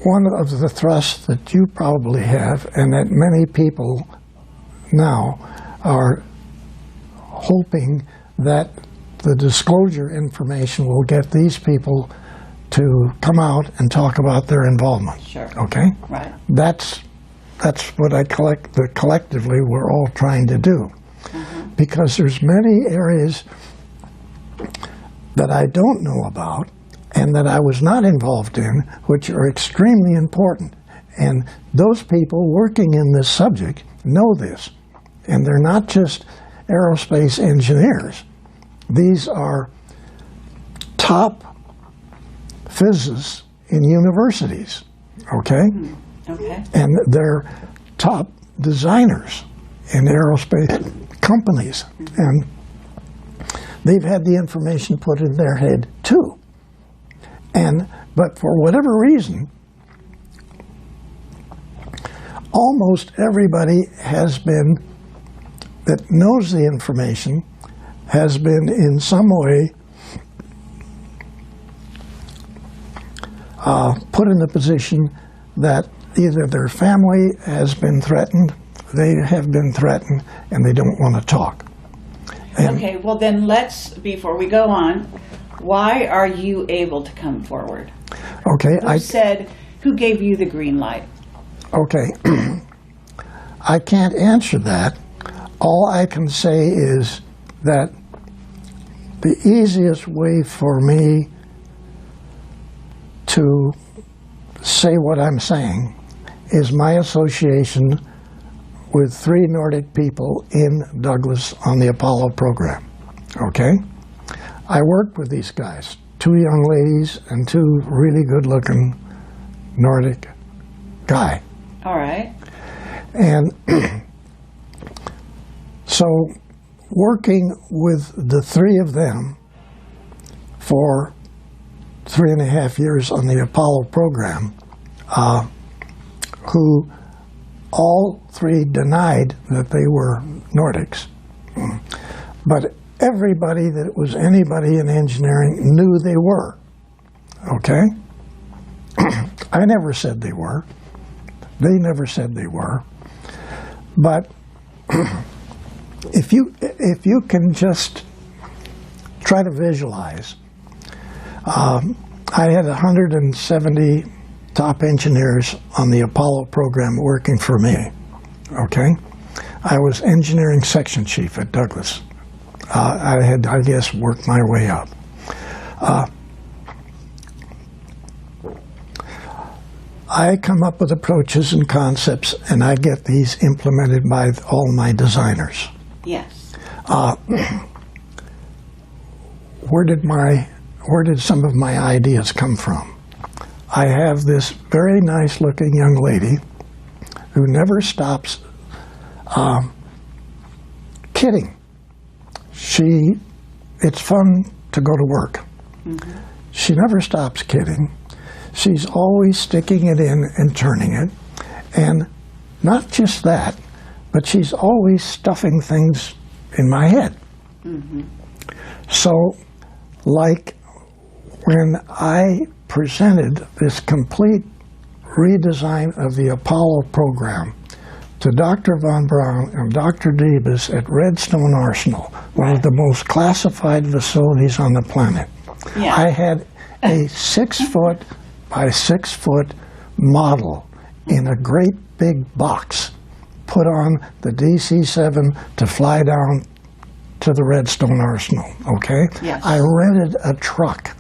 one of the thrusts that you probably have, and that many people now are hoping that the disclosure information will get these people to come out and talk about their involvement. Sure. Okay? Right. That's what collectively we're all trying to do. Mm-hmm. Because there's many areas that I don't know about and that I was not involved in, which are extremely important. And those people working in this subject know this. And they're not just aerospace engineers. These are top physicists in universities, okay? Okay. And they're top designers in aerospace companies. And they've had the information put in their head too. But for whatever reason, almost everybody that knows the information has been in some way put in the position that either their family has been threatened, they have been threatened, and they don't want to talk. Okay, well then before we go on, why are you able to come forward? Okay, Who gave you the green light? Okay, I can't answer that. All I can say is that the easiest way for me to say what I'm saying is my association with three Nordic people in Douglas on the Apollo program. Okay? I worked with these guys, two young ladies and two really good-looking Nordic guy. All right. And so working with the three of them for 3.5 years on the Apollo program, who all three denied that they were Nordics. But everybody that was anybody in engineering knew they were. Okay? I never said they were. They never said they were. But if you can just try to visualize, I had 170 top engineers on the Apollo program working for me, okay? I was engineering section chief at Douglas. I had, I guess, worked my way up. I come up with approaches and concepts, and I get these implemented by all my designers. Yes. Where did some of my ideas come from? I have this very nice-looking young lady who never stops kidding. It's fun to go to work. Mm-hmm. She never stops kidding. She's always sticking it in and turning it. And not just that, but she's always stuffing things in my head. Mm-hmm. So, like when I presented this complete redesign of the Apollo program to Dr. Von Braun and Dr. Debus at Redstone Arsenal, one of the most classified facilities on the planet. Yeah. I had a 6-foot by 6-foot model in a great big box put on the DC-7 to fly down to the Redstone Arsenal, okay? Yes. I rented a truck.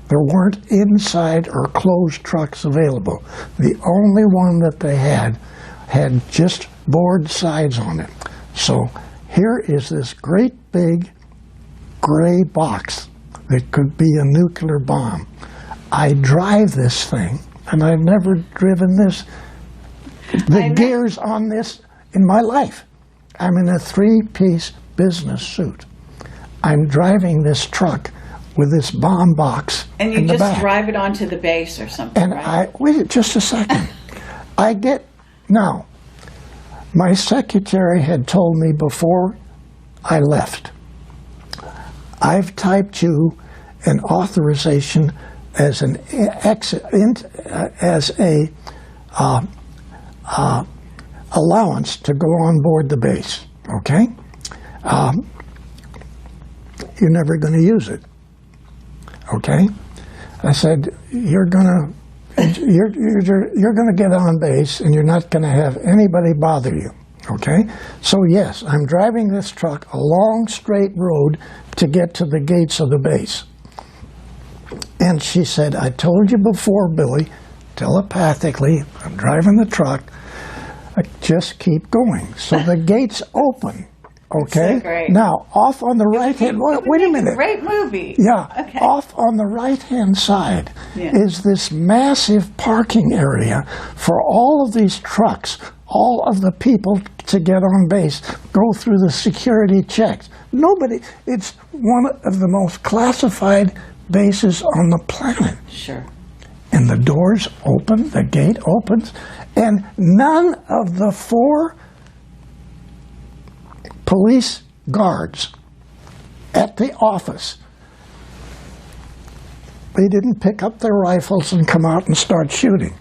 There weren't inside or closed trucks available. The only one that they had just board sides on it. So here is this great big gray box that could be a nuclear bomb. I drive this thing, and I've never driven the gears on this in my life. I'm in a 3-piece business suit. I'm driving this truck with this bomb box and you in the just back. Drive it onto the base or something, and right? Wait just a second. Now, my secretary had told me before I left, I've typed you an authorization as an allowance to go on board the base, okay? You're never going to use it, okay? I said, you're going to get on base and you're not going to have anybody bother you, okay? So yes, I'm driving this truck a long straight road to get to the gates of the base. And she said, I told you before, Billy, telepathically, I'm driving the truck, just keep going. So the gates open, okay? So great. Now, off on the right hand, wait a minute. Great movie. Yeah, okay. Off on the right-hand side is this massive parking area for all of these trucks, all of the people to get on base, go through the security checks. It's one of the most classified bases on the planet. Sure. And the doors open, the gate opens, and none of the 4 police guards at the office, they didn't pick up their rifles and come out and start shooting.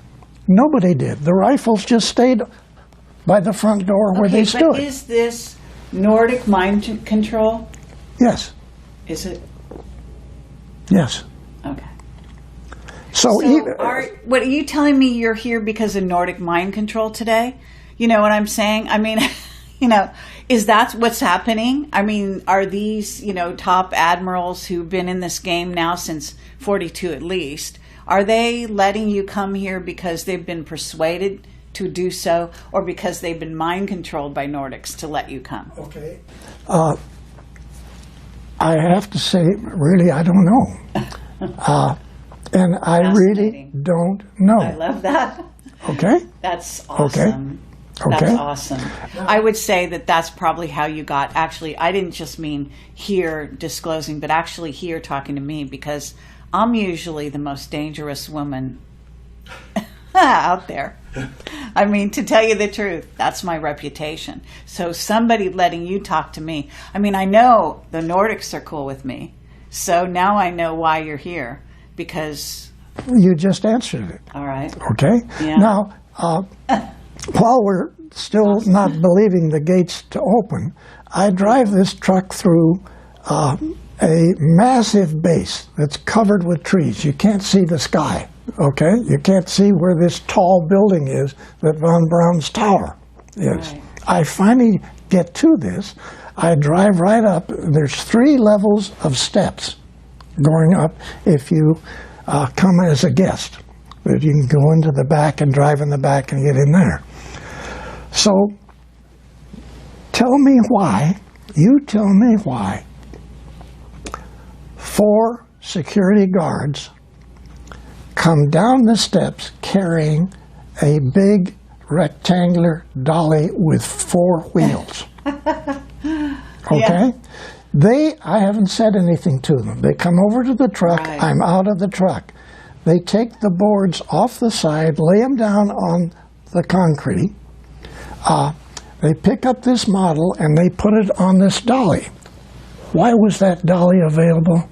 Nobody did. The rifles just stayed by the front door where they stood. But is this Nordic mind control? Yes. Is it? Yes. Okay. So what are you telling me? You're here because of Nordic mind control today? You know what I'm saying? I mean, is that what's happening? I mean, are these, top admirals who've been in this game now since 42 at least, are they letting you come here because they've been persuaded to do so, or because they've been mind controlled by Nordics to let you come? Okay. I have to say, really, I don't know. And I really don't know. I love that. Okay? That's awesome. Okay. That's awesome. I would say that that's probably how you got, actually, I didn't just mean here disclosing, but actually here talking to me, because I'm usually the most dangerous woman out there. I mean, to tell you the truth, that's my reputation. So somebody letting you talk to me, I mean, I know the Nordics are cool with me. So now I know why you're here, because... You just answered it. All right. Okay? Yeah. Now, while we're still not believing the gates to open, I drive this truck through a massive base that's covered with trees. You can't see the sky, okay? You can't see where this tall building is that Von Braun's tower is. Right. I finally get to this. I drive right up. There's 3 levels of steps going up if you come as a guest. that you can go into the back and drive in the back and get in there. So tell me why, you tell me why 4 security guards come down the steps carrying a big rectangular dolly with 4 wheels. Okay? Yeah. I haven't said anything to them. They come over to the truck. Right. I'm out of the truck. They take the boards off the side, lay them down on the concrete. They pick up this model and they put it on this dolly. Why was that dolly available?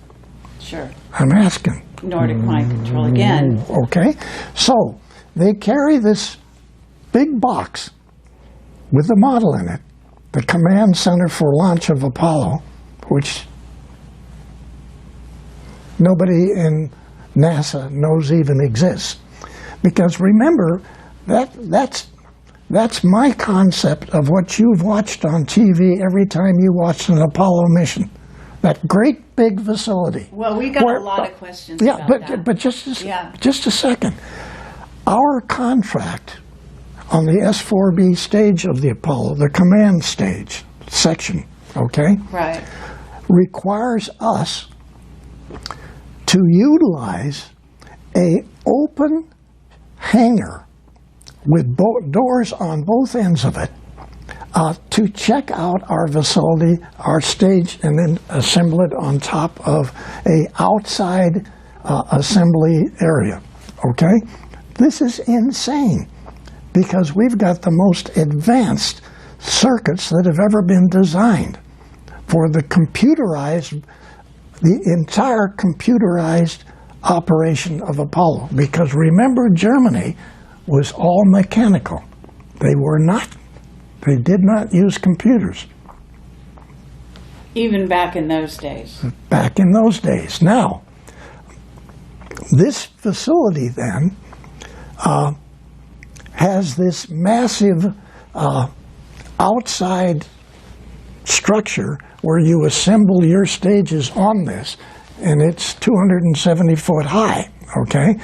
Sure. I'm asking. Nordic mind control again. Okay. So they carry this big box with the model in it, the command center for launch of Apollo, which nobody in NASA knows even exists. Because remember, that's my concept of what you've watched on TV every time you watched an Apollo mission. That great big facility. Well, we got a lot of questions about that. But just a second. Our contract on the S-4B stage of the Apollo, the command stage section, okay? Right. Requires us to utilize a open hangar with doors on both ends of it to check out our facility, our stage, and then assemble it on top of a outside assembly area, okay? This is insane because we've got the most advanced circuits that have ever been designed for the entire computerized operation of Apollo. Because remember, Germany was all mechanical. They did not use computers. Even back in those days. Back in those days. Now, this facility then has this massive outside structure where you assemble your stages on this, and it's 270 foot high, okay,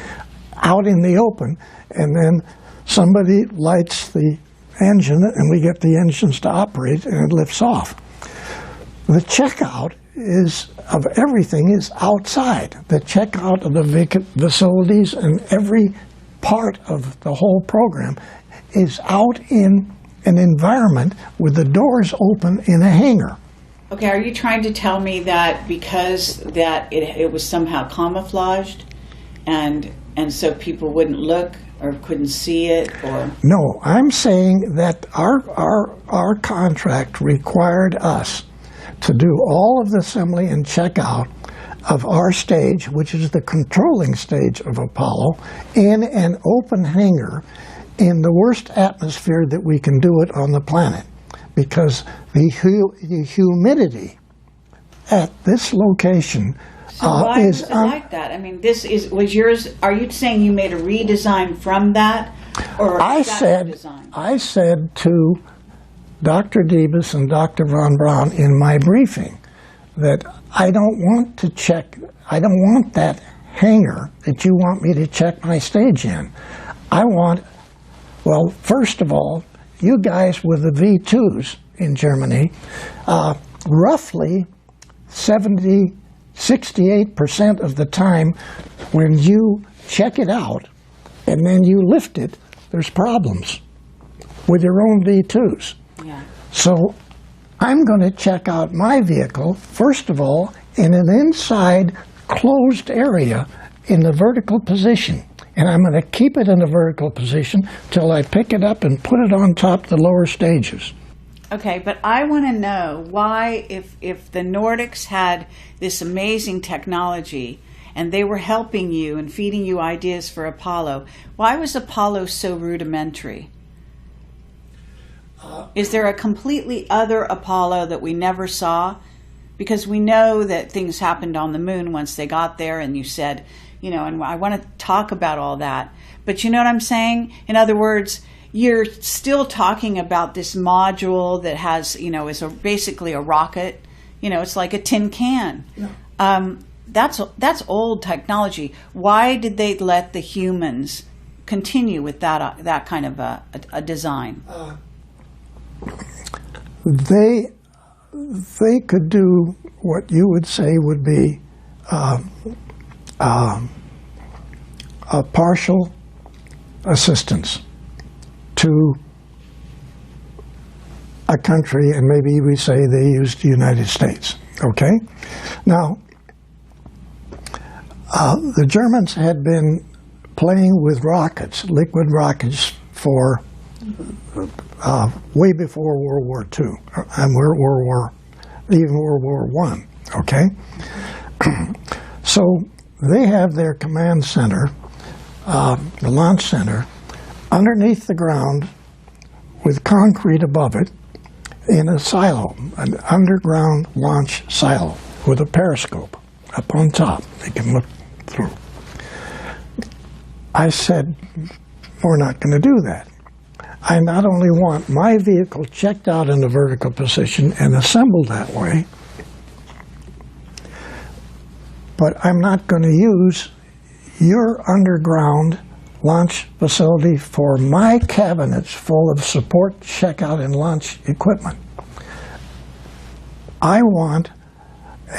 out in the open, and then somebody lights the engine and we get the engines to operate and it lifts off. The checkout of everything is outside. The checkout of the facilities and every part of the whole program is out in an environment with the doors open in a hangar. Okay, are you trying to tell me that because that it was somehow camouflaged and so people wouldn't look or couldn't see it, or? No, I'm saying that our contract required us to do all of the assembly and checkout of our stage, which is the controlling stage of Apollo, in an open hangar in the worst atmosphere that we can do it on the planet, because the humidity at this location So why was it like that? I mean, was yours. Are you saying you made a redesign from that, or I said to Dr. Debus and Dr. Von Braun in my briefing that I don't want that hangar that you want me to check my stage in. Well, first of all, you guys with the V2s in Germany, roughly 68% of the time when you check it out and then you lift it, there's problems with your own V2s. Yeah. So I'm going to check out my vehicle, first of all, in an inside closed area in the vertical position. And I'm going to keep it in a vertical position till I pick it up and put it on top of the lower stages. Okay, but I want to know why, if the Nordics had this amazing technology and they were helping you and feeding you ideas for Apollo, why was Apollo so rudimentary? Is there a completely other Apollo that we never saw? Because we know that things happened on the moon once they got there, and you said, and I want to talk about all that. But you know what I'm saying? In other words, you're still talking about this module that has, is basically a rocket. It's like a tin can. Yeah. that's old technology. Why did they let the humans continue with that kind of a design? They could do what you would say would be a partial assistance to a country, and maybe we say they used the United States. Okay? Now, the Germans had been playing with rockets, liquid rockets, for way before World War II, and even World War I. Okay? So they have their command center, the launch center, underneath the ground with concrete above it in a silo, an underground launch silo with a periscope up on top. They can look through. I said, we're not going to do that. I not only want my vehicle checked out in a vertical position and assembled that way, but I'm not going to use your underground launch facility for my cabinets full of support, checkout, and launch equipment. I want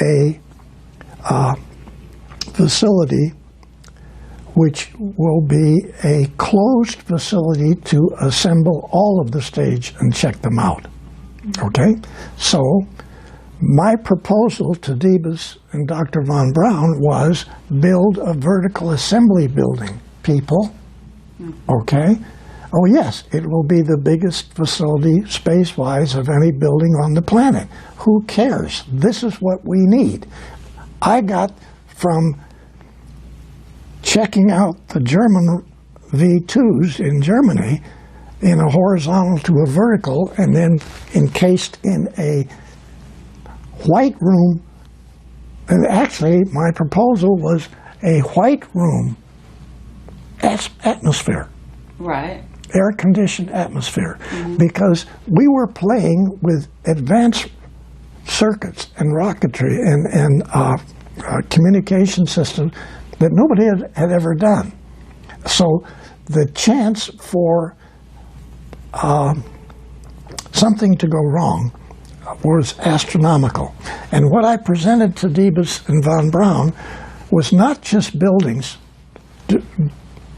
a facility which will be a closed facility to assemble all of the stage and check them out. Okay? So my proposal to Debus and Dr. von Braun was build a vertical assembly building, people. Okay? Oh yes, it will be the biggest facility space-wise of any building on the planet. Who cares? This is what we need. I got from checking out the German V2s in Germany in a horizontal to a vertical and then encased in a white room. And actually, my proposal was a white room atmosphere. Right. Air-conditioned atmosphere. Mm-hmm. Because we were playing with advanced circuits and rocketry and communication systems that nobody had ever done. So the chance for something to go wrong was astronomical. And what I presented to Debus and von Braun was not just buildings,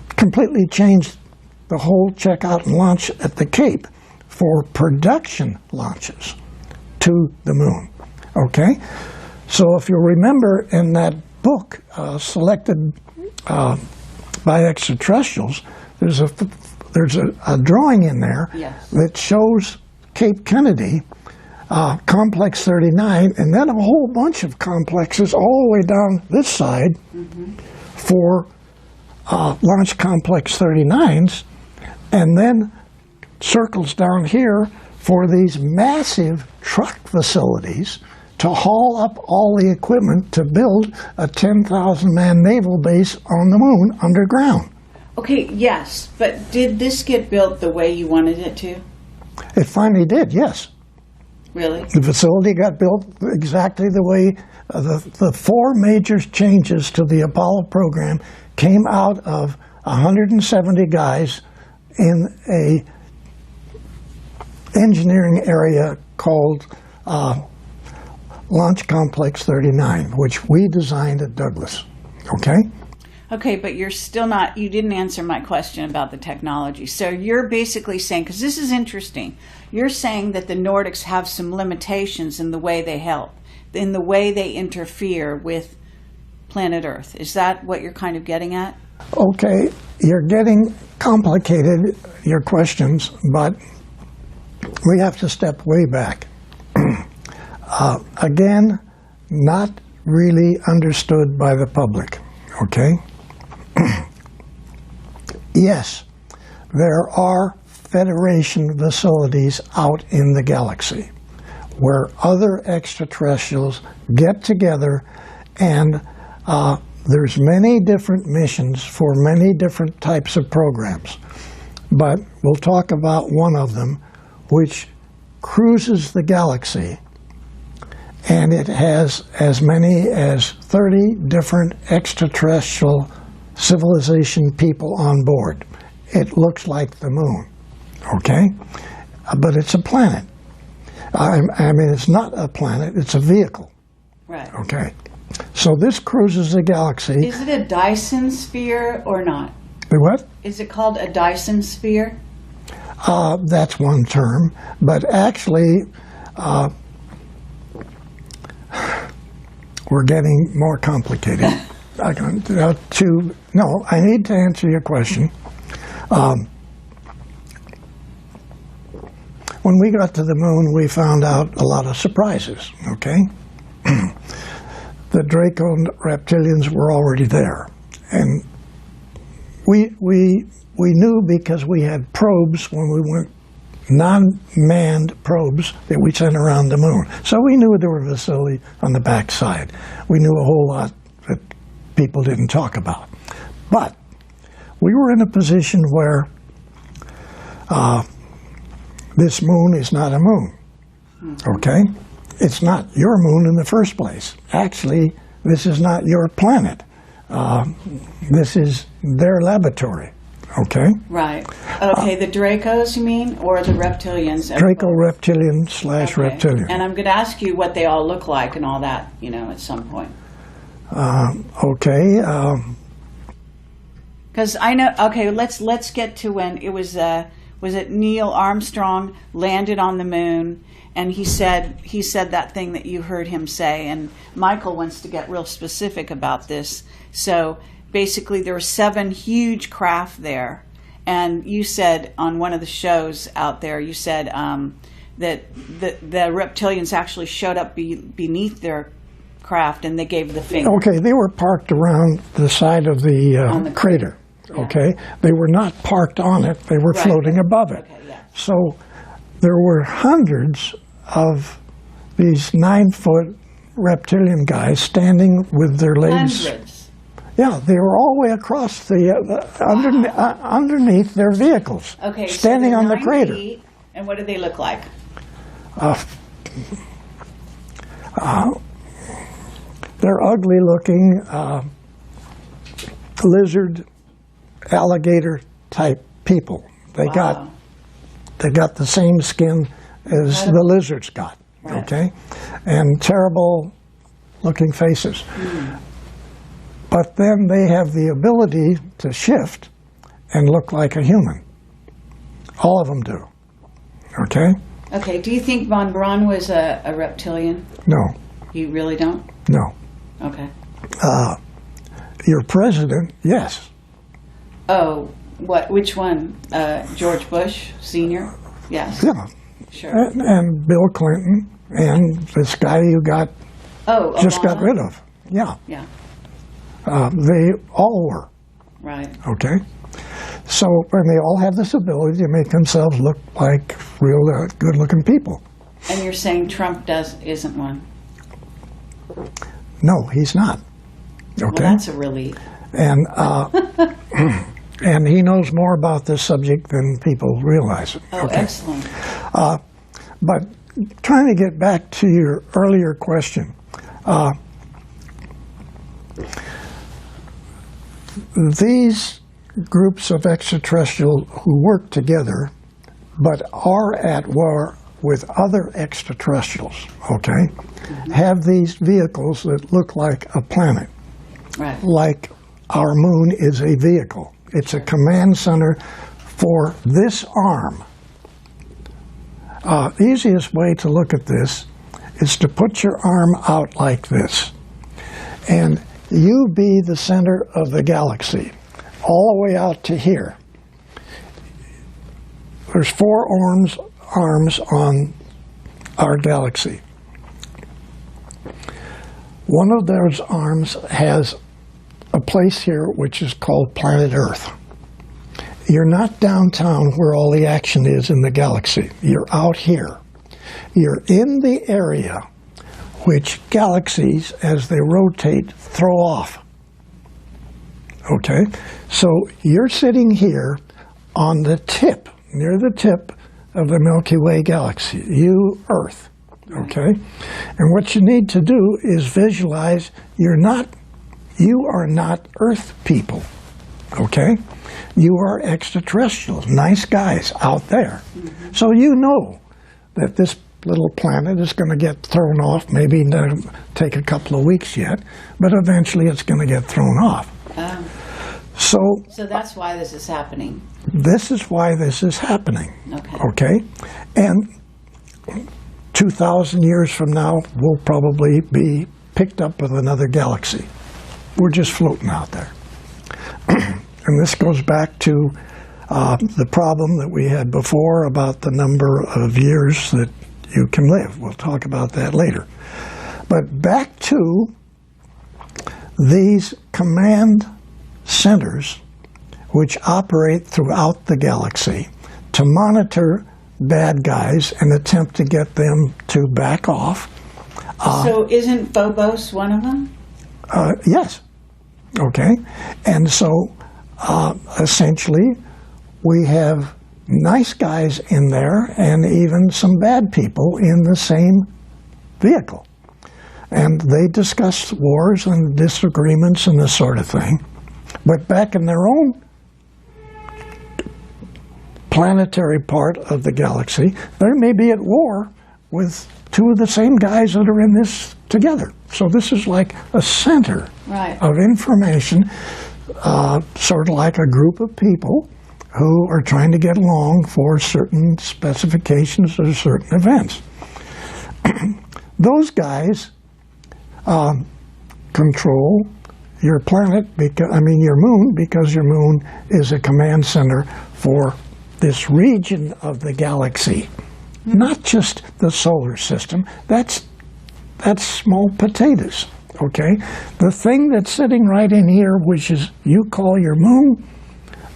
completely changed the whole checkout and launch at the Cape for production launches to the moon. Okay? So if you remember in that book selected by Extraterrestrials, there's a drawing in there that shows Cape Kennedy, Complex 39, and then a whole bunch of complexes all the way down this side for Launch Complex 39s, and then circles down here for these massive truck facilities to haul up all the equipment to build a 10,000-man naval base on the moon underground. Okay, yes, but did this get built the way you wanted it to? It finally did, yes. Really? The facility got built exactly the way the four major changes to the Apollo program came out of 170 guys in a engineering area called Launch Complex 39, which we designed at Douglas. Okay? Okay, but you're still not, you didn't answer my question about the technology. So you're basically saying, because this is interesting, you're saying that the Nordics have some limitations in the way they help, in the way they interfere with planet Earth. Is that what you're kind of getting at? Okay, you're getting complicated, your questions, but we have to step way back. Again, not really understood by the public, okay? Yes, there are Federation facilities out in the galaxy where other extraterrestrials get together, and there's many different missions for many different types of programs. But we'll talk about one of them, which cruises the galaxy and it has as many as 30 different extraterrestrial civilization people on board. It looks like the moon, okay? But it's a planet. I mean, it's not a planet, it's a vehicle. Right. Okay. So this cruises the galaxy. Is it a Dyson sphere or not? The what? Is it called a Dyson sphere? That's one term, but actually, we're getting more complicated. I need to answer your question. When we got to the moon, we found out a lot of surprises, okay? The Draco reptilians were already there. And we knew because we had probes when we went, non-manned probes that we sent around the moon. So we knew there were facilities on the backside. We knew a whole lot that people didn't talk about. But we were in a position where this moon is not a moon, okay? It's not your moon in the first place. Actually, this is not your planet. This is their laboratory, okay? Right. Okay, the Dracos, you mean, or the reptilians? Draco reptilian / reptilian. And I'm going to ask you what they all look like and all that, at some point. Okay. Because I know. Okay, let's get to when it was. Was it Neil Armstrong landed on the moon, and he said that thing that you heard him say, and Michael wants to get real specific about this. So basically there were 7 huge craft there, and you said on one of the shows out there, you said that the reptilians actually showed up beneath their craft and they gave the finger. Okay, they were parked around the side of the crater. Okay, they were not parked on it, they were floating above it. Okay, yeah. So there were hundreds of these 9-foot reptilian guys standing with their legs. Hundreds. Yeah, they were all the way across the underneath their vehicles. Okay, standing so on the 9 crater. feet, and what do they look like? They're ugly looking lizard, alligator type people. They got the same skin as the lizards got, okay? And terrible looking faces. But then they have the ability to shift and look like a human. All of them do, okay? Okay, do you think Von Braun was a reptilian? No. You really don't? No. Okay. Your president, yes. Oh, which one? George Bush Sr.? Yes. Yeah. Sure. And Bill Clinton and this guy you got got rid of. Yeah. Yeah. They all were. Right. Okay. So, and they all have this ability to make themselves look like real good-looking people. And you're saying Trump isn't one? No, he's not. Okay. Well, that's a relief. And and he knows more about this subject than people realize. Oh, okay. Excellent. But trying to get back to your earlier question, these groups of extraterrestrial who work together but are at war with other extraterrestrials, okay, have these vehicles that look like a planet. Right. Like our moon is a vehicle. It's a command center for this arm. The easiest way to look at this is to put your arm out like this. And you be the center of the galaxy, all the way out to here. There's 4 arms on our galaxy. One of those arms has a place here which is called planet Earth. You're not downtown where all the action is in the galaxy. You're out here. You're in the area which galaxies, as they rotate, throw off. Okay? So you're sitting here on the tip, near the tip of the Milky Way galaxy, you, Earth. okay? And what you need to do is visualize you are not Earth people, okay? You are extraterrestrials, nice guys out there. So you know that this little planet is going to get thrown off, maybe not take a couple of weeks yet, but eventually it's going to get thrown off. So that's why this is happening. This is why this is happening. Okay? And 2,000 years from now, we'll probably be picked up with another galaxy. We're just floating out there. And this goes back to the problem that we had before about the number of years that you can live. We'll talk about that later. But back to these command centers which operate throughout the galaxy to monitor bad guys and attempt to get them to back off. So isn't Phobos one of them? Yes. Okay. And so essentially we have nice guys in there and even some bad people in the same vehicle. And they discuss wars and disagreements and this sort of thing. But back in their own planetary part of the galaxy, they may be at war with two of the same guys that are in this together. So this is like a center of information, sort of like a group of people who are trying to get along for certain specifications or certain events. Those guys control your planet, your moon, because your moon is a command center for this region of the galaxy. Not just the solar system. That's small potatoes, okay? The thing that's sitting right in here, which is you call your moon,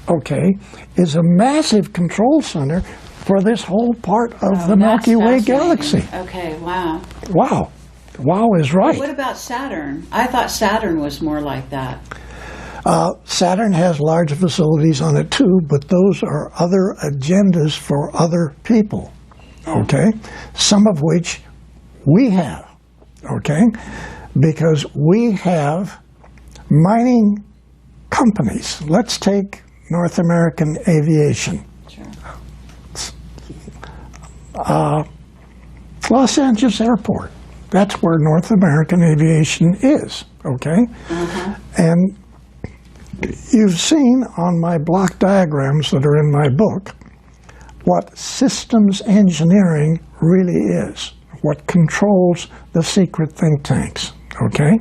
okay, is a massive control center for this whole part of the Milky Way galaxy. Okay, wow. Wow. Wow is right. But what about Saturn? I thought Saturn was more like that. Saturn has large facilities on it too, but those are other agendas for other people, okay? Some of which we have, okay? Because we have mining companies. Let's take North American aviation. Sure. Los Angeles Airport. That's where North American aviation is, okay? And you've seen on my block diagrams that are in my book what systems engineering really is, what controls the secret think tanks, okay?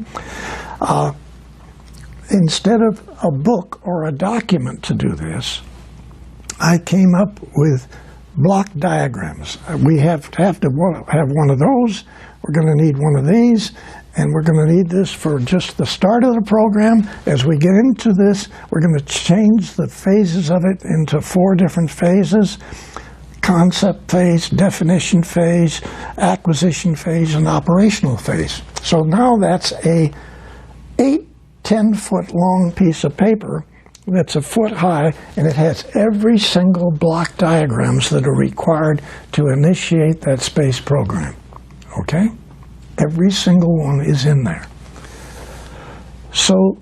Instead of a book or a document to do this, I came up with block diagrams. We have to have one of those. We're going to need one of these, and we're going to need this for just the start of the program. As we get into this, we're going to change the phases of it into 4 different phases: concept phase, definition phase, acquisition phase, and operational phase. So now that's a 10-foot long piece of paper that's a foot high, and it has every single block diagrams that are required to initiate that space program. Okay? Every single one is in there. So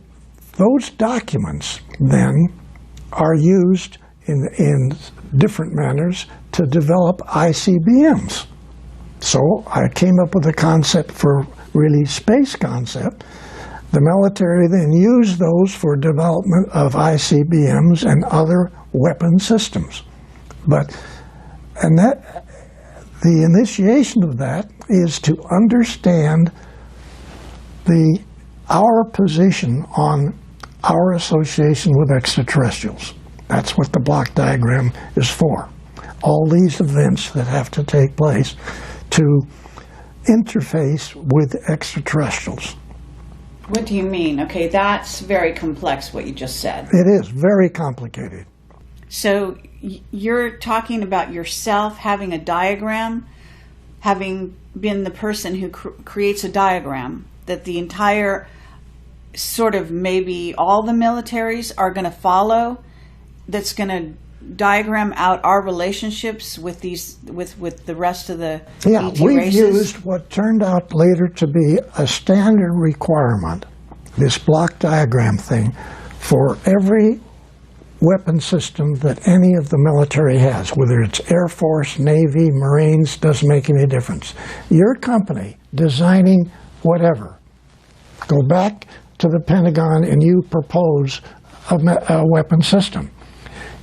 those documents then are used in different manners to develop ICBMs. So I came up with a concept for really space concept. The military then used those for development of ICBMs and other weapon systems. The initiation of that is to understand our position on our association with extraterrestrials. That's what the block diagram is for. All these events that have to take place to interface with extraterrestrials. What do you mean? Okay, that's very complex, what you just said. It is very complicated. So you're talking about yourself having a diagram, having been the person who creates a diagram that the entire, sort of maybe all the militaries are going to follow, that's going to diagram out our relationships with these with the rest of the Yeah, ET we've races? used what turned out later to be a standard requirement, this block diagram thing, for every weapon system that any of the military has, whether it's Air Force, Navy, Marines, doesn't make any difference. Your company designing whatever, go back to the Pentagon and you propose a weapon system.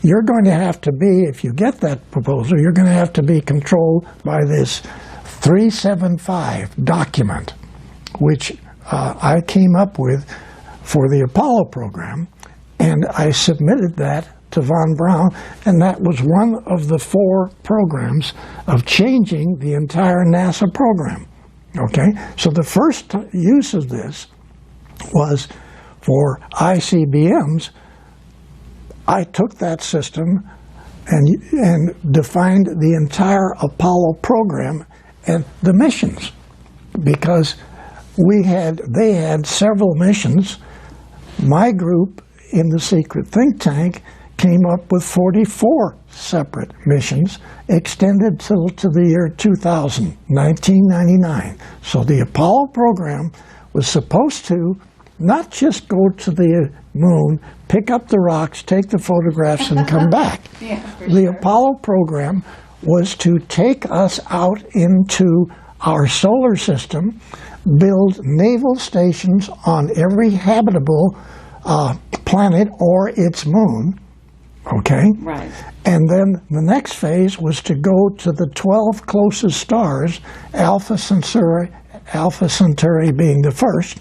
You're going to have to be, if you get that proposal, you're going to have to be controlled by this 375 document, which I came up with for the Apollo program, and I submitted that to von Braun, and that was one of the 4 programs of changing the entire NASA program. Okay, so the first use of this was for ICBMs. I took that system and defined the entire Apollo program and the missions, because they had several missions. My group in the secret think tank came up with 44 separate missions extended to the year 2000, 1999. So the Apollo program was supposed to not just go to the moon, pick up the rocks, take the photographs, and come back. Yeah, the Apollo program was to take us out into our solar system, build naval stations on every habitable planet or its moon, okay? Right. And then the next phase was to go to the 12 closest stars, Alpha Centauri being the first,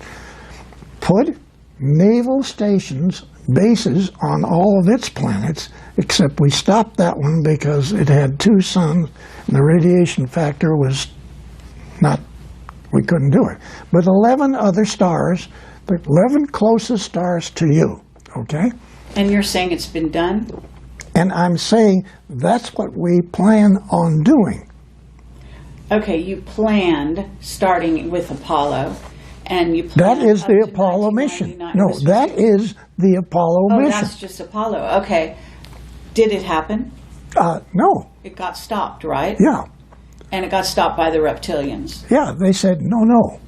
put naval stations, bases on all of its planets, except we stopped that one because it had 2 suns and the radiation factor was not, we couldn't do it. But 11 other stars, the 11 closest stars to you, okay? And you're saying it's been done? And I'm saying that's what we plan on doing. Okay, you planned starting with Apollo, and you planned That is up the to Apollo mission. 1999. No, This was that is the Apollo Oh, mission. that's just Apollo. Okay. Did it happen? No, It got stopped, right? yeah, And it got stopped by the reptilians. yeah. They said no.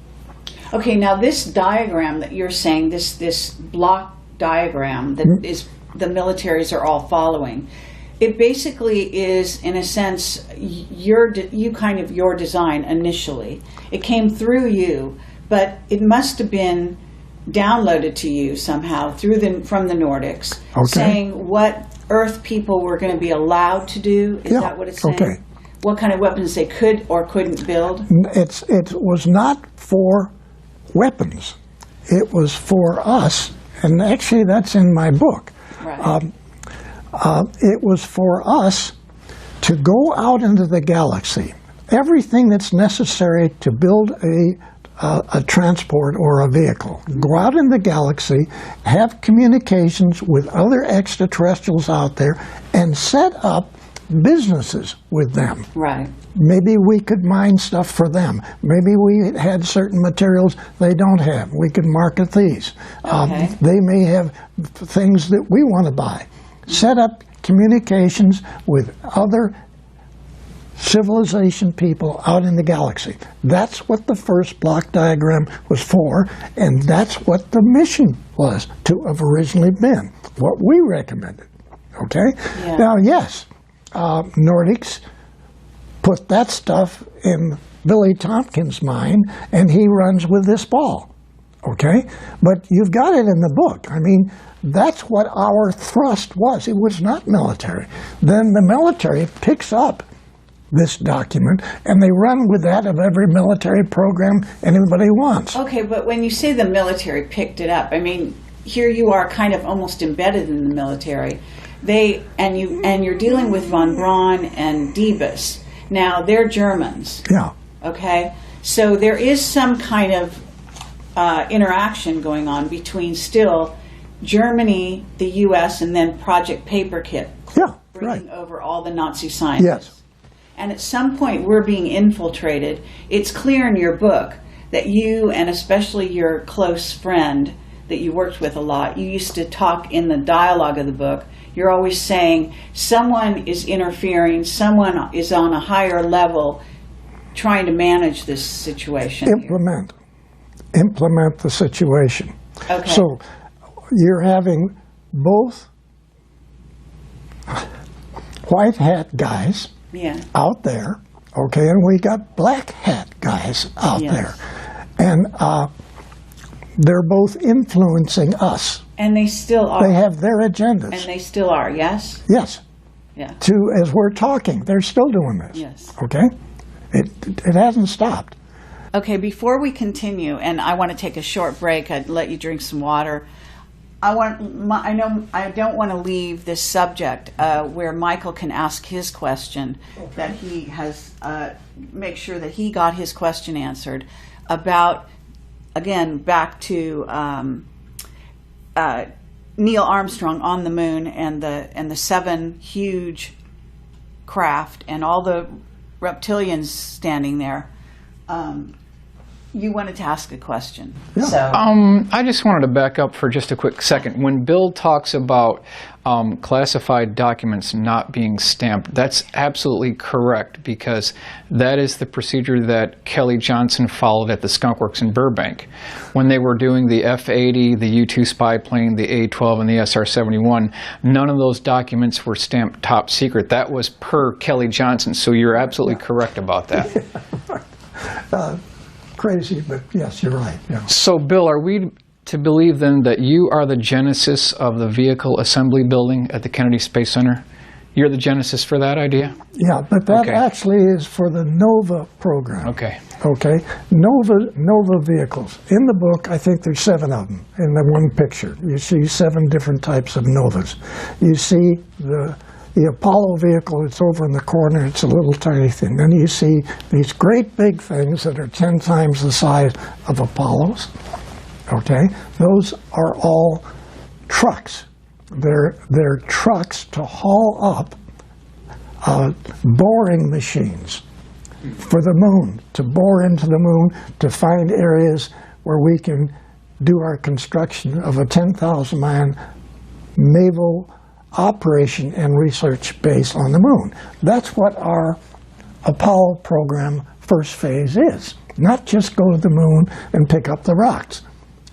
Okay, now this diagram that you're saying, this block diagram that is the militaries are all following, it basically is, in a sense, your design initially. It came through you, but it must have been downloaded to you somehow from the Nordics, Okay. saying what Earth people were going to be allowed to do. Is Yeah, that what it's saying? okay. What kind of weapons they could or couldn't build? It was not for weapons. It was for us, and actually that's in my book. Right. It was for us to go out into the galaxy. Everything that's necessary to build a transport or a vehicle. Go out in the galaxy, have communications with other extraterrestrials out there, and set up businesses with them. Right. Maybe we could mine stuff for them. Maybe we had certain materials they don't have. We could market these. Okay. They may have things that we want to buy. Set up communications with other civilization people out in the galaxy. That's what the first block diagram was for, and that's what the mission was to have originally been, what we recommended. Okay? Yeah. Now, yes, Nordics put that stuff in Billy Tompkins' mind, and he runs with this ball. Okay? But you've got it in the book. I mean, that's what our thrust was. It was not military. Then the military picks up this document, and they run with that of every military program anybody wants. Okay, but when you say the military picked it up, I mean, here you are kind of almost embedded in the military. You're dealing with von Braun and Diebus. Now, they're Germans. Yeah. Okay? So there is some kind of interaction going on between still Germany, the U.S., and then Project Paperclip. Yeah, bringing right. over all the Nazi scientists. Yes. And at some point, we're being infiltrated. It's clear in your book that you, and especially your close friend, that you worked with a lot, you used to talk in the dialogue of the book. You're always saying someone is interfering, someone is on a higher level trying to manage this situation. Implement the situation. Okay. So you're having both white hat guys out there, okay, and we got black hat guys out there. And they're both influencing us. And they still are. They have their agendas. And they still are, yes? Yes. Yeah. As we're talking, they're still doing this. Yes. Okay? It hasn't stopped. Okay, before we continue, and I want to take a short break, I'd let you drink some water. I don't want to leave this subject where Michael can ask his question, that he has, make sure that he got his question answered about, again, back to Neil Armstrong on the moon and the 7 huge craft and all the reptilians standing there. You wanted to ask a question. Yeah. So. I just wanted to back up for just a quick second. When Bill talks about classified documents not being stamped, that's absolutely correct, because that is the procedure that Kelly Johnson followed at the Skunk Works in Burbank. When they were doing the F-80, the U-2 spy plane, the A-12, and the SR-71, none of those documents were stamped top secret. That was per Kelly Johnson, so you're absolutely correct about that. Crazy, but yes, you're right. Yeah. So, Bill, are we to believe then that you are the genesis of the vehicle assembly building at the Kennedy Space Center? You're the genesis for that idea? Yeah, but that actually is for the NOVA program. Okay. Okay, NOVA vehicles. In the book, I think there's 7 of them in the one picture. You see 7 different types of NOVAs. You see the Apollo vehicle, it's over in the corner, it's a little tiny thing. Then you see these great big things that are 10 times the size of Apollos. Okay, those are all trucks. They're trucks to haul up boring machines for the moon, to bore into the moon, to find areas where we can do our construction of a 10,000-man naval operation and research base on the moon. That's what our Apollo program first phase is. Not just go to the moon and pick up the rocks.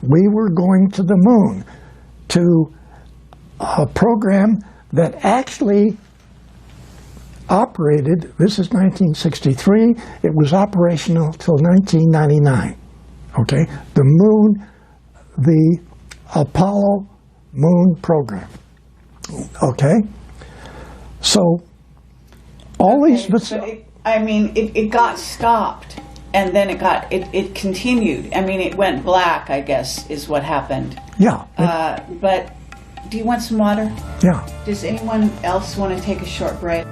We were going to the moon to a program that actually operated, this is 1963, it was operational till 1999. Okay, the moon, the Apollo moon program. Okay, so all these. It got stopped, and then it continued. I mean, it went black, I guess, is what happened. Yeah. But do you want some water? Yeah. Does anyone else want to take a short break?